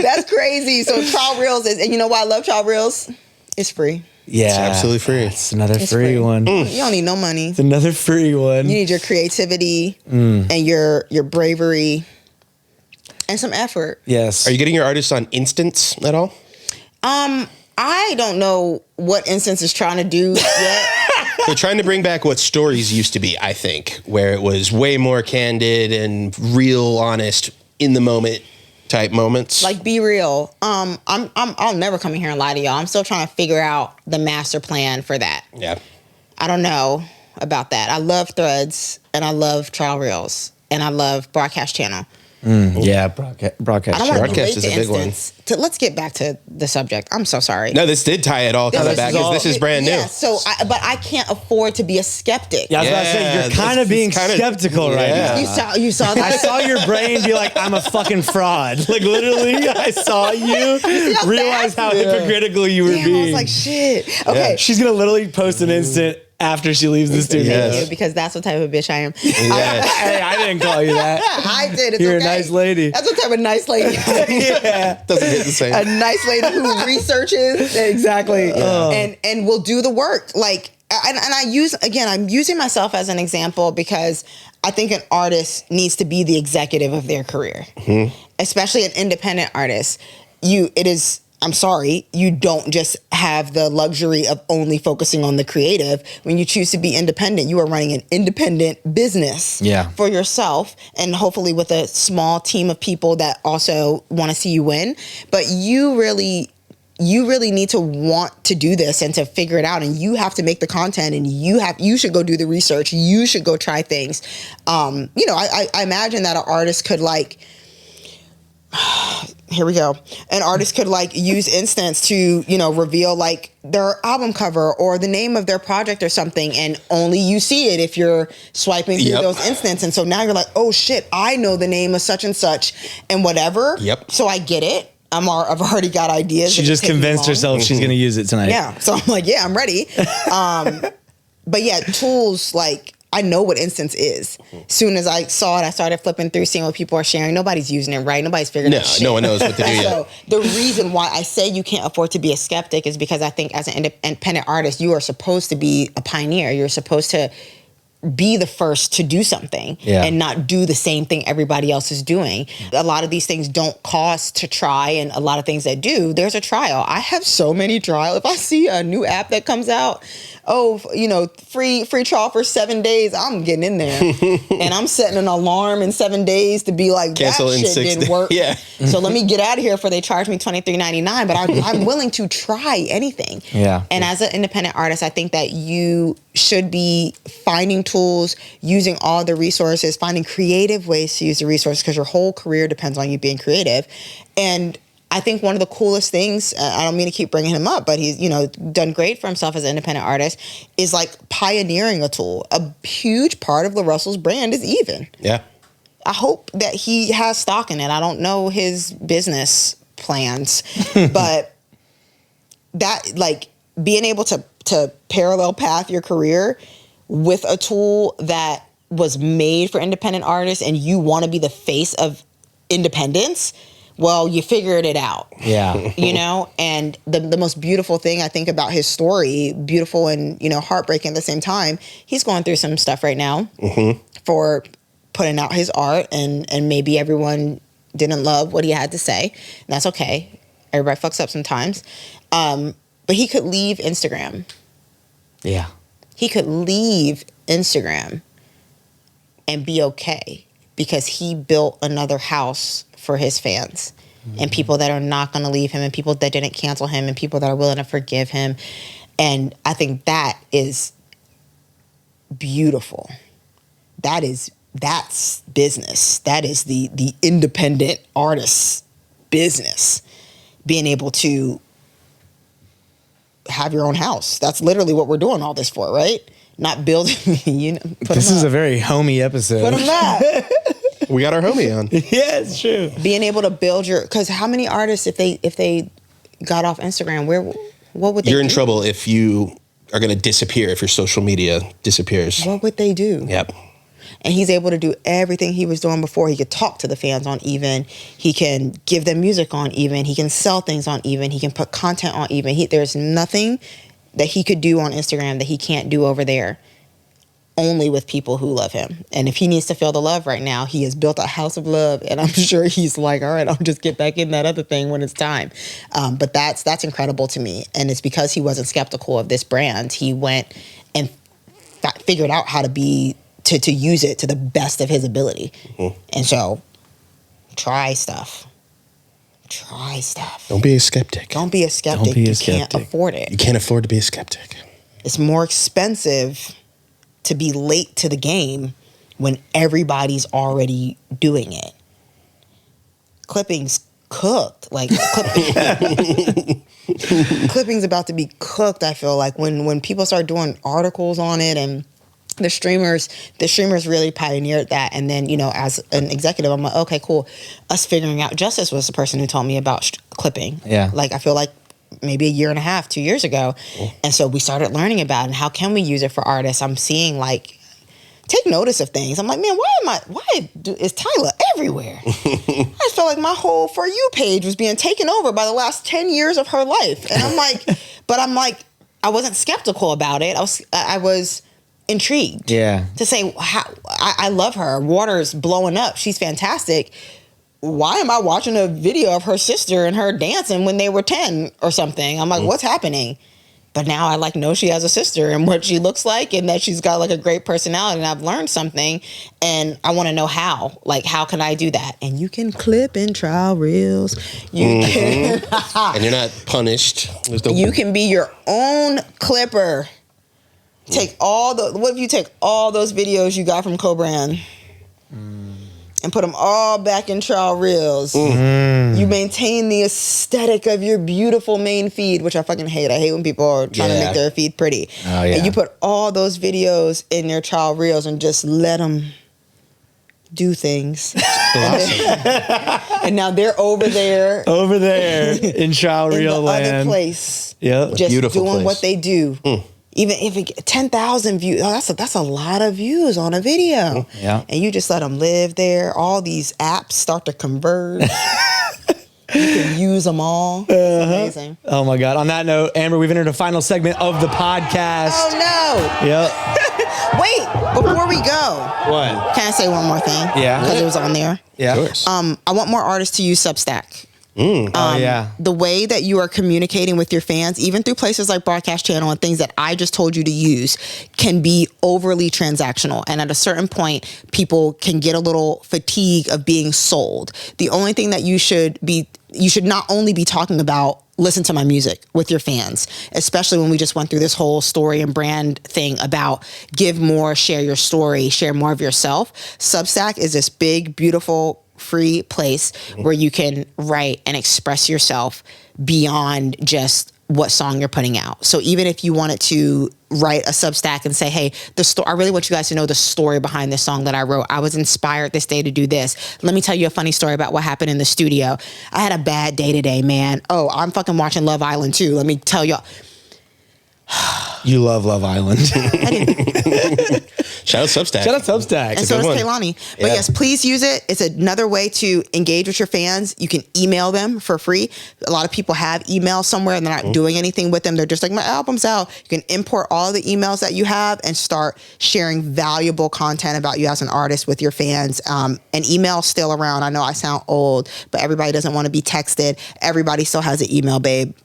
That's crazy. So trial reels is, and you know why I love trial reels? It's free. Yeah. It's absolutely free. It's another free one. You don't need no money. It's another free one. You need your creativity and your bravery. And some effort. Yes. Are you getting your artists on Instance at all? I don't know what Instance is trying to do yet. They're trying to bring back what Stories used to be, I think, where it was way more candid and real, honest, in the moment type moments. Like, be real. I'll never come in here and lie to y'all. I'm still trying to figure out the master plan for that. Yeah. I don't know about that. I love Threads and I love trial reels and I love Broadcast Channel. Yeah, I broadcast. don't want to Broadcast is a big one. Let's get back to the subject. I'm so sorry. No, this did tie it all kind of back because this is brand new. Yeah, but I can't afford to be a skeptic. Yeah, I was about to say, you're kind of being skeptical right now. You saw that? I saw your brain be like, I'm a fucking fraud. Like, literally, I saw you realize how hypocritical you were being. I was like, shit. Okay. Yeah. She's going to literally post an instant after she leaves the studio. Thank you, because that's what type of bitch I am. Hey, I didn't call you that. I did. It's You're okay. a nice lady. That's what type of nice lady I am. Yeah. Doesn't hit the same. A nice lady who researches. Exactly. And will do the work. Like, and I'm using myself as an example because I think an artist needs to be the executive of their career, especially an independent artist. I'm sorry, you don't just have the luxury of only focusing on the creative. When you choose to be independent, you are running an independent business for yourself, and hopefully with a small team of people that also want to see you win. But you really need to want to do this and to figure it out, and you have to make the content, and you should go do the research. You should go try things. I imagine that an artist could here we go. An artist could use Instance to, reveal their album cover or the name of their project or something, and only you see it if you're swiping through those Instance. And so now you're like, oh shit, I know the name of such and such and whatever. Yep. So I get it. I've already got ideas. She just convinced herself she's going to use it tonight. Yeah. So I'm like, yeah, I'm ready. But yeah, tools I know what Instance is. As soon as I saw it, I started flipping through, seeing what people are sharing. Nobody's using it, right? Nobody's figuring out shit. No one knows what to do yet. So the reason why I say you can't afford to be a skeptic is because I think as an independent artist, you are supposed to be a pioneer. You're supposed to be the first to do something and not do the same thing everybody else is doing. A lot of these things don't cost to try, and a lot of things that do, there's a trial. I have so many trials. If I see a new app that comes out, free trial for 7 days, I'm getting in there. And I'm setting an alarm in 7 days to be like, cancel that in shit 6 didn't days. work. Yeah. So let me get out of here before they charge me $23.99. But I'm willing to try anything. Yeah. And as an independent artist, I think that you should be finding tools, using all the resources, finding creative ways to use the resources, because your whole career depends on you being creative. And I think one of the coolest things, I don't mean to keep bringing him up, but he's, done great for himself as an independent artist, is pioneering a tool. A huge part of LaRussell's brand is Even. Yeah. I hope that he has stock in it. I don't know his business plans, but that being able to parallel path your career with a tool that was made for independent artists, and you want to be the face of independence, well, you figured it out. Yeah. And the most beautiful thing I think about his story, beautiful and, heartbreaking at the same time, he's going through some stuff right now for putting out his art, and maybe everyone didn't love what he had to say. And that's okay. Everybody fucks up sometimes. But he could leave Instagram. Yeah. He could leave Instagram and be okay, because he built another house for his fans and people that are not going to leave him, and people that didn't cancel him, and people that are willing to forgive him. And I think that is beautiful. That's business. That is the independent artist's business. Being able to have your own house. That's literally what we're doing all this for, right? Not building. This is a very homey episode. Put them back. We got our homie on. Yeah, it's true. Being able to build because how many artists, if they got off Instagram, what would they do? You're in trouble if you are going to disappear, if your social media disappears. What would they do? Yep. And he's able to do everything he was doing before. He could talk to the fans on Even. He can give them music on Even. He can sell things on Even. He can put content on Even. There's nothing that he could do on Instagram that he can't do over there, only with people who love him. And if he needs to feel the love right now, he has built a house of love. And I'm sure he's like, all right, I'll just get back in that other thing when it's time. But that's incredible to me. And it's because he wasn't skeptical of this brand. He went and figured out how to use it to the best of his ability. And so try stuff. Don't be a skeptic. Don't be a skeptic. You can't afford it. You can't afford to be a skeptic. It's more expensive to be late to the game when everybody's already doing it. clipping's cooked. Like clipping's about to be cooked. I feel like when people start doing articles on it, and the streamers really pioneered that. And then, you know, as an executive, I'm like, okay, cool. Us figuring out, Justice was the person who told me about clipping. Yeah. Like, I feel like maybe a year and a half, 2 years ago. And so we started learning about it and how can we use it for artists. I'm seeing, like, take notice of things. I'm like, man, why is Tyler everywhere? I just felt like my whole For You page was being taken over by the last 10 years of her life. And I'm like, I wasn't skeptical about it. I was intrigued. Yeah. To say, I love her. Water's blowing up. She's fantastic. Why am I watching a video of her sister and her dancing when they were 10 or something? I'm like, what's happening? But now I like know she has a sister and what she looks like and that she's got like a great personality, and I've learned something and I want to know how. Like, how can I do that? And you can clip in trial reels. You can and you're not punished. You can be your own clipper. What if you take all those videos you got from CoBrand and put them all back in trial reels? You maintain the aesthetic of your beautiful main feed, which I fucking hate. I hate when people are trying to make their feed pretty. Oh, yeah. And you put all those videos in your trial reels and just let them do things. And now they're over there in trial reel land. Other place. Yeah. Just Beautiful doing place. what they do. Even if it get 10,000 views, that's a lot of views on a video. Yeah. And you just let them live there. All these apps start to converge. You can use them all. It's amazing. Oh my God. On that note, Amber, we've entered a final segment of the podcast. Oh no. Yep. Wait, before we go. What? Can I say one more thing? Yeah. Because it was on there. Yeah. Of course. I want more artists to use Substack. Oh yeah. The way that you are communicating with your fans, even through places like Broadcast Channel and things that I just told you to use, can be overly transactional. And at a certain point, people can get a little fatigue of being sold. The only thing that you should not only be talking about, listen to my music with your fans, especially when we just went through this whole story and brand thing about give more, share your story, share more of yourself. Substack is this big, beautiful, free place where you can write and express yourself beyond just what song you're putting out. So even if you wanted to write a Substack and say, hey, I really want you guys to know the story behind this song that I wrote. I was inspired this day to do this. Let me tell you a funny story about what happened in the studio. I had a bad day today, man. Oh, I'm fucking watching Love Island too. Let me tell y'all. You love Love Island. Shout out Substack. Shout out Substack. And so does Kaylani. But yes, please use it. It's another way to engage with your fans. You can email them for free. A lot of people have emails somewhere and they're not doing anything with them. They're just like, my album's out. You can import all the emails that you have and start sharing valuable content about you as an artist with your fans. And email's still around. I know I sound old, but everybody doesn't want to be texted. Everybody still has an email, babe.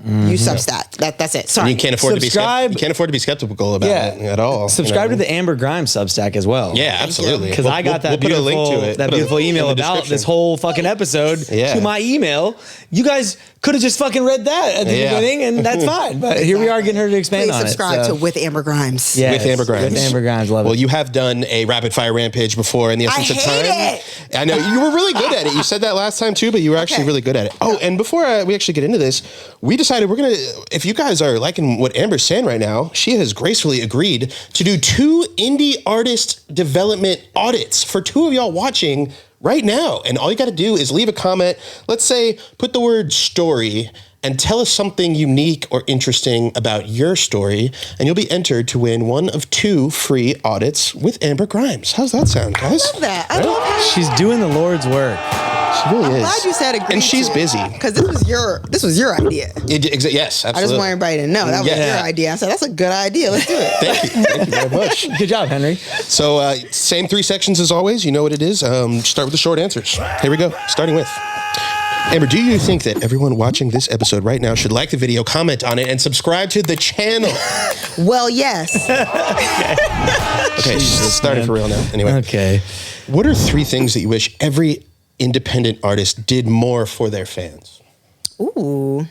Use Substack. That's it. Sorry. And you can't afford to be skeptical about it at all. Subscribe to the Amber Grimes Substack as well. Yeah, absolutely. Because I got that beautiful, beautiful email about this whole fucking episode to my email. You guys could have just fucking read that at the beginning, and that's fine. But here we are getting her to expand on it. Please subscribe to With Amber Grimes. Yes, With Amber Grimes. With Amber Grimes. Love it. Well, you have done a rapid fire rampage before in the essence of time. It. I know you were really good at it. You said that last time too, but you were actually really good at it. Oh, and before we actually get into this, we decided we're gonna. If you guys are liking what Amber's saying right now, she has gracefully agreed to do 2 indie artist development audits for 2 of y'all watching right now. And all you got to do is leave a comment. Let's say, put the word story and tell us something unique or interesting about your story. And you'll be entered to win one of 2 free audits with Amber Grimes. How's that sound, guys? I love that. I love how she's doing the Lord's work. She really I'm is. glad you said agreed. And she's busy. Because this was your idea. Yes, absolutely. I just want everybody to know that was your idea. I said, that's a good idea. Let's do it. Thank you very much. Good job, Henry. So, same 3 sections as always. You know what it is. Start with the short answers. Here we go. Starting with Amber, do you think that everyone watching this episode right now should like the video, comment on it, and subscribe to the channel? Well, yes. Okay, starting for real now. Anyway. Okay. What are 3 things that you wish every independent artist did more for their fans? Ooh.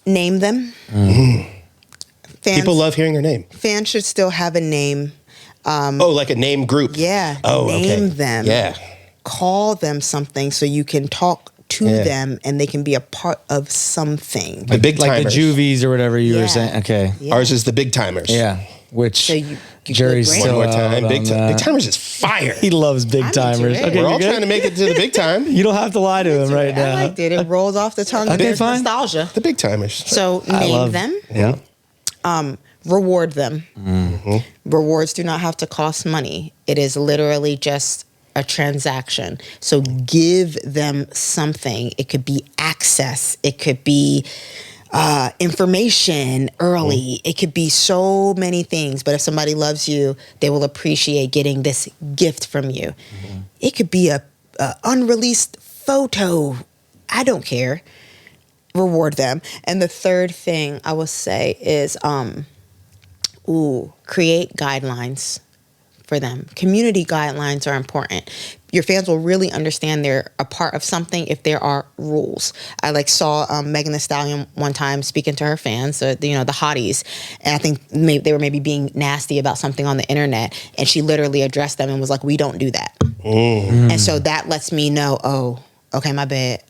Name them. Fans, people love hearing their name. Fans should still have a name. Like a name group. Yeah. Oh, name them. Yeah. call them something so you can talk to them and they can be a part of something. The big timers. Like the juvies or whatever you were saying. Okay. Yeah. Ours is the big timers. Yeah. Which So Jerry's still one more time. Big Big timers is fire. He loves big timers. it. Okay, We're all good? trying to make it to the big time. You don't have to lie to him right I now. liked it. It rolls off the tongue. Okay, There's fine. nostalgia. The big timers. So name them. Yeah. Reward them. Rewards do not have to cost money. It is literally just a transaction. So give them something. It could be access. It could be information early. It could be so many things. But if somebody loves you, they will appreciate getting this gift from you. It could be a unreleased photo. I don't care. Reward them. And the third thing I will say is create guidelines for them. Community guidelines are important. Your fans will really understand they're a part of something if there are rules. I saw Megan Thee Stallion one time speaking to her fans, the hotties, and I think they were maybe being nasty about something on the internet, and she literally addressed them and was like, "We don't do that." And so that lets me know, oh, okay, my bad.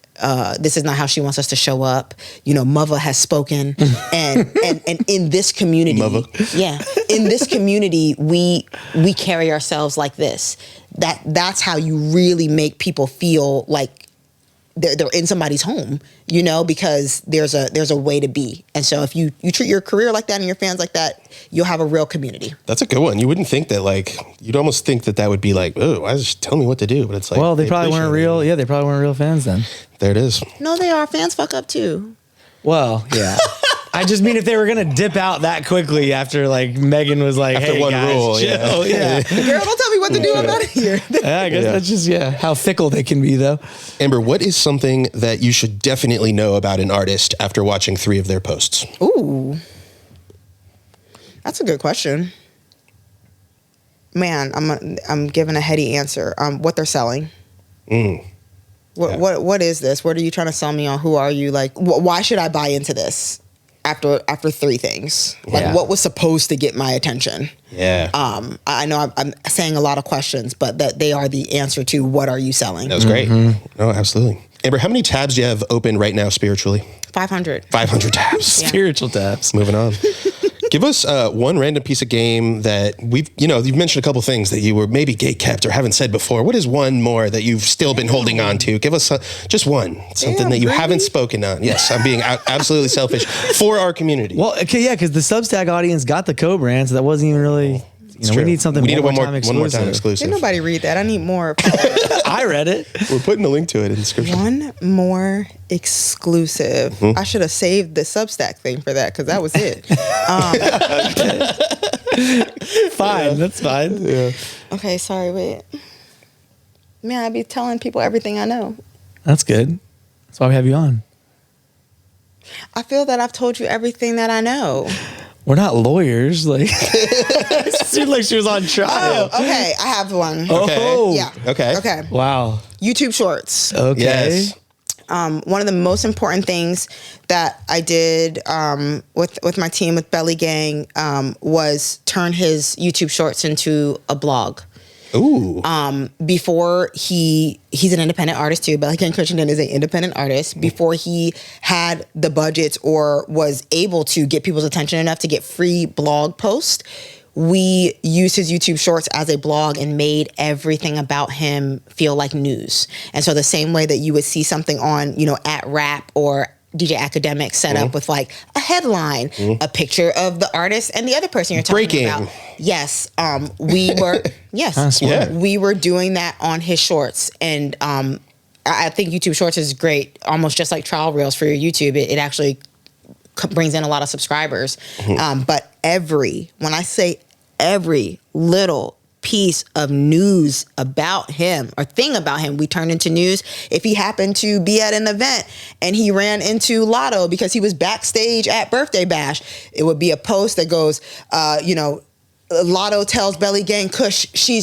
This is not how she wants us to show up. Mother has spoken, and in this community, in this community, we carry ourselves like this. That's how you really make people feel like they're in somebody's home, because there's a way to be. And so if you treat your career like that and your fans like that, you'll have a real community. That's a good one. You wouldn't think that, you'd almost think that would be like, oh, why just tell me what to do? But it's like, well, they probably weren't real. Yeah, they probably weren't real fans then. There it is. No, they are. Fans fuck up too. Well, yeah. I just mean if they were going to dip out that quickly after Megan was like, after hey, one guys, rule, chill. Yeah. Girl, don't tell me what to do. I'm out of here. Yeah, I guess that's just, how fickle they can be though. Amber, what is something that you should definitely know about an artist after watching 3 of their posts? Ooh. That's a good question. Man, I'm giving a heady answer. What they're selling. What is this? What are you trying to sell me on? Who are you? Why should I buy into this? After 3 things, what was supposed to get my attention? Yeah. I know I'm saying a lot of questions, but that they are the answer to what are you selling? That was great. No, absolutely. Amber, how many tabs do you have open right now spiritually? 500. 500 tabs. Yeah. Spiritual tabs. Moving on. Give us one random piece of game that you've mentioned a couple things that you were maybe gatekept or haven't said before. What is one more that you've still been holding on to? Give us just one, something that you haven't spoken on. Yes, I'm being absolutely selfish for our community. Well, okay, yeah, because the Substack audience got the CoBrand, so that wasn't even really... we need something one more exclusive. time exclusive. Didn't nobody read that? I need more. I read it. We're putting a link to it in the description. One more exclusive. I should have saved the Substack thing for that because that was it. Fine, that's fine. Yeah. Okay, sorry, wait. Man, I be telling people everything I know. That's good. That's why we have you on. I feel that I've told you everything that I know. We're not lawyers. It seemed like she was on trial. Oh, okay, I have one. Oh, yeah. Okay. Wow. YouTube Shorts. Okay. Yes. One of the most important things that I did with my team with Belly Gang was turn his YouTube Shorts into a blog. Ooh. Before he's an independent artist too, but Gang Kushington is an independent artist. Before he had the budgets or was able to get people's attention enough to get free blog posts, we used his YouTube Shorts as a blog and made everything about him feel like news. And so the same way that you would see something on, at Rap or DJ Academic set up with a headline, a picture of the artist and the other person you're talking about. Yes. We were we were doing that on his shorts. And I think YouTube Shorts is great, almost just like trial reels for your YouTube. It actually brings in a lot of subscribers. But when I say every little piece of news about him or thing about him, we turned into news. If he happened to be at an event and he ran into Lotto because he was backstage at Birthday Bash, it would be a post that goes, Lotto tells Belly Gang Kush she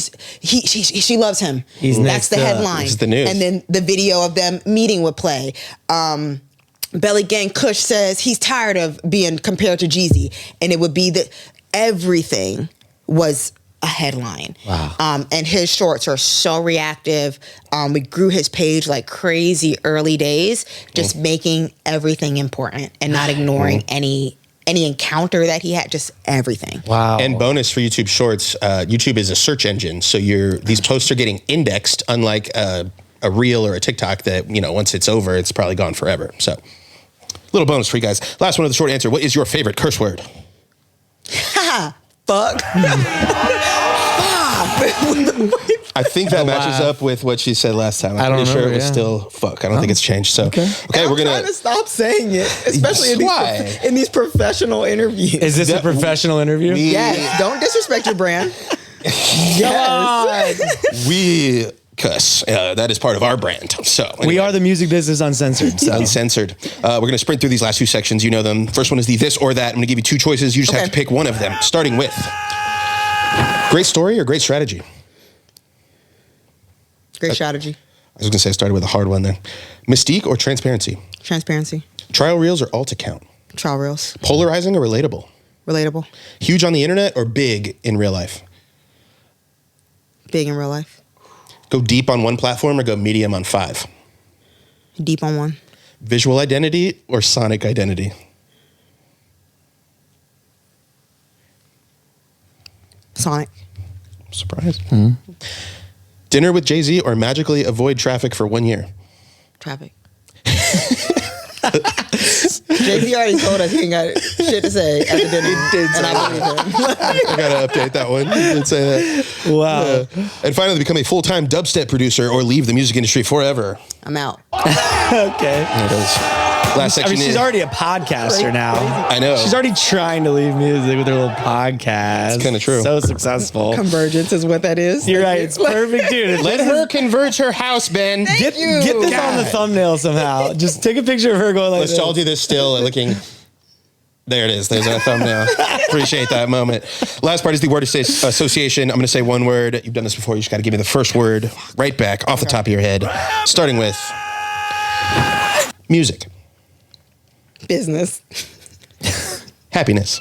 loves him. That's the headline. This is the news. And then the video of them meeting would play. Belly Gang Kush says he's tired of being compared to Jeezy, and it would be that everything was a headline. Wow. And his shorts are so reactive. We grew his page like crazy early days, just making everything important and not ignoring any encounter that he had, just everything. Wow. And bonus for YouTube Shorts, YouTube is a search engine, so these posts are getting indexed, unlike a reel or a TikTok that, once it's over, it's probably gone forever. So, little bonus for you guys. Last one of the short answer. What is your favorite curse word? Fuck. I think that matches up with what she said last time. I'm pretty sure it was still fuck. I don't think it's changed. So, okay, we're going to stop saying it, especially in these professional interviews. Is this a professional interview? Yes. Don't disrespect your brand. Yes. We cuss. That is part of our brand. So anyway. We are the music business uncensored. So. Uncensored. We're going to sprint through these last two sections. You know them. First one is the this or that. I'm going to give you two choices. You just have to pick one of them, starting with great story or great strategy. Great strategy. I was going to say I started with a hard one there. Mystique or transparency? Transparency. Trial reels or alt account? Trial reels. Polarizing or relatable? Relatable. Huge on the internet or big in real life? Big in real life. Go deep on one platform or go medium on 5? Deep on one. Visual identity or sonic identity? Sonic. Surprise. Mm-hmm. Dinner with Jay-Z or magically avoid traffic for 1 year? Traffic. Jay-Z already told us he ain't got shit to say at the dinner. He did, and I believe him. I gotta update that one. He did say that. Wow. And finally, become a full-time dubstep producer or leave the music industry forever. I'm out. Okay. Last section. She's already a podcaster now. I know. She's already trying to leave music with her little podcast. It's kind of true. So successful. Convergence is what that is. You're right. It's perfect, dude. Let her convert her house, Ben. Get this on the thumbnail somehow. Just take a picture of her going like Let's all do this still looking. There it is. There's our thumbnail. Appreciate that moment. Last part is the word association. I'm going to say one word. You've done this before. You just got to give me the first word right back off the top of your head. Starting with music. Business. Happiness.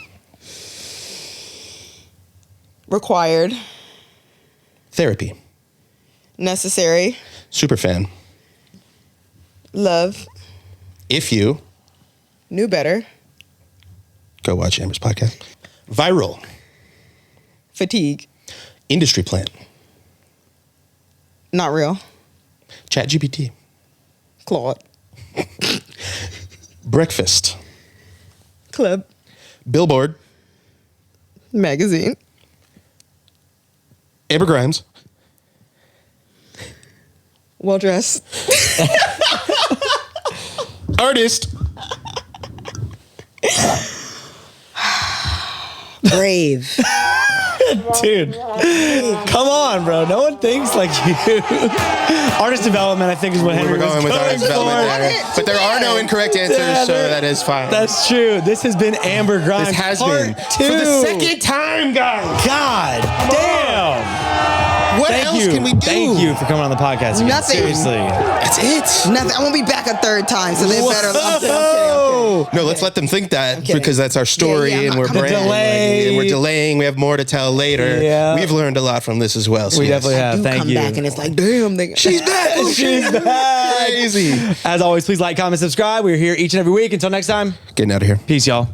Required. Therapy. Necessary. Superfan. Love. If you knew better. Go watch Amber's podcast. Viral. Fatigue. Industry plant. Not real. ChatGPT. Claude. Breakfast. Club. Billboard. Magazine. Amber Grimes. Well dressed. Artist. Brave. Dude, come on, bro. No one thinks like you. Artist development, I think, is what Henry was going with. Artist development there. But there are no incorrect answers, so that is fine. That's true. This has been Amber Grimes. This has been for the second time, guys. God damn. What else can we do? Thank you for coming on the podcast again. Nothing. Seriously. That's it. Nothing. I won't be back a third time, so they better. I'm kidding. No, let's let them think that because that's our story and we're branding. Delay. We're delaying. We have more to tell later. Yeah. We've learned a lot from this as well. So we definitely have. Thank you. Come back and it's like, damn, she's back. She's back. Crazy. As always, please like, comment, subscribe. We're here each and every week. Until next time. Getting out of here. Peace, y'all.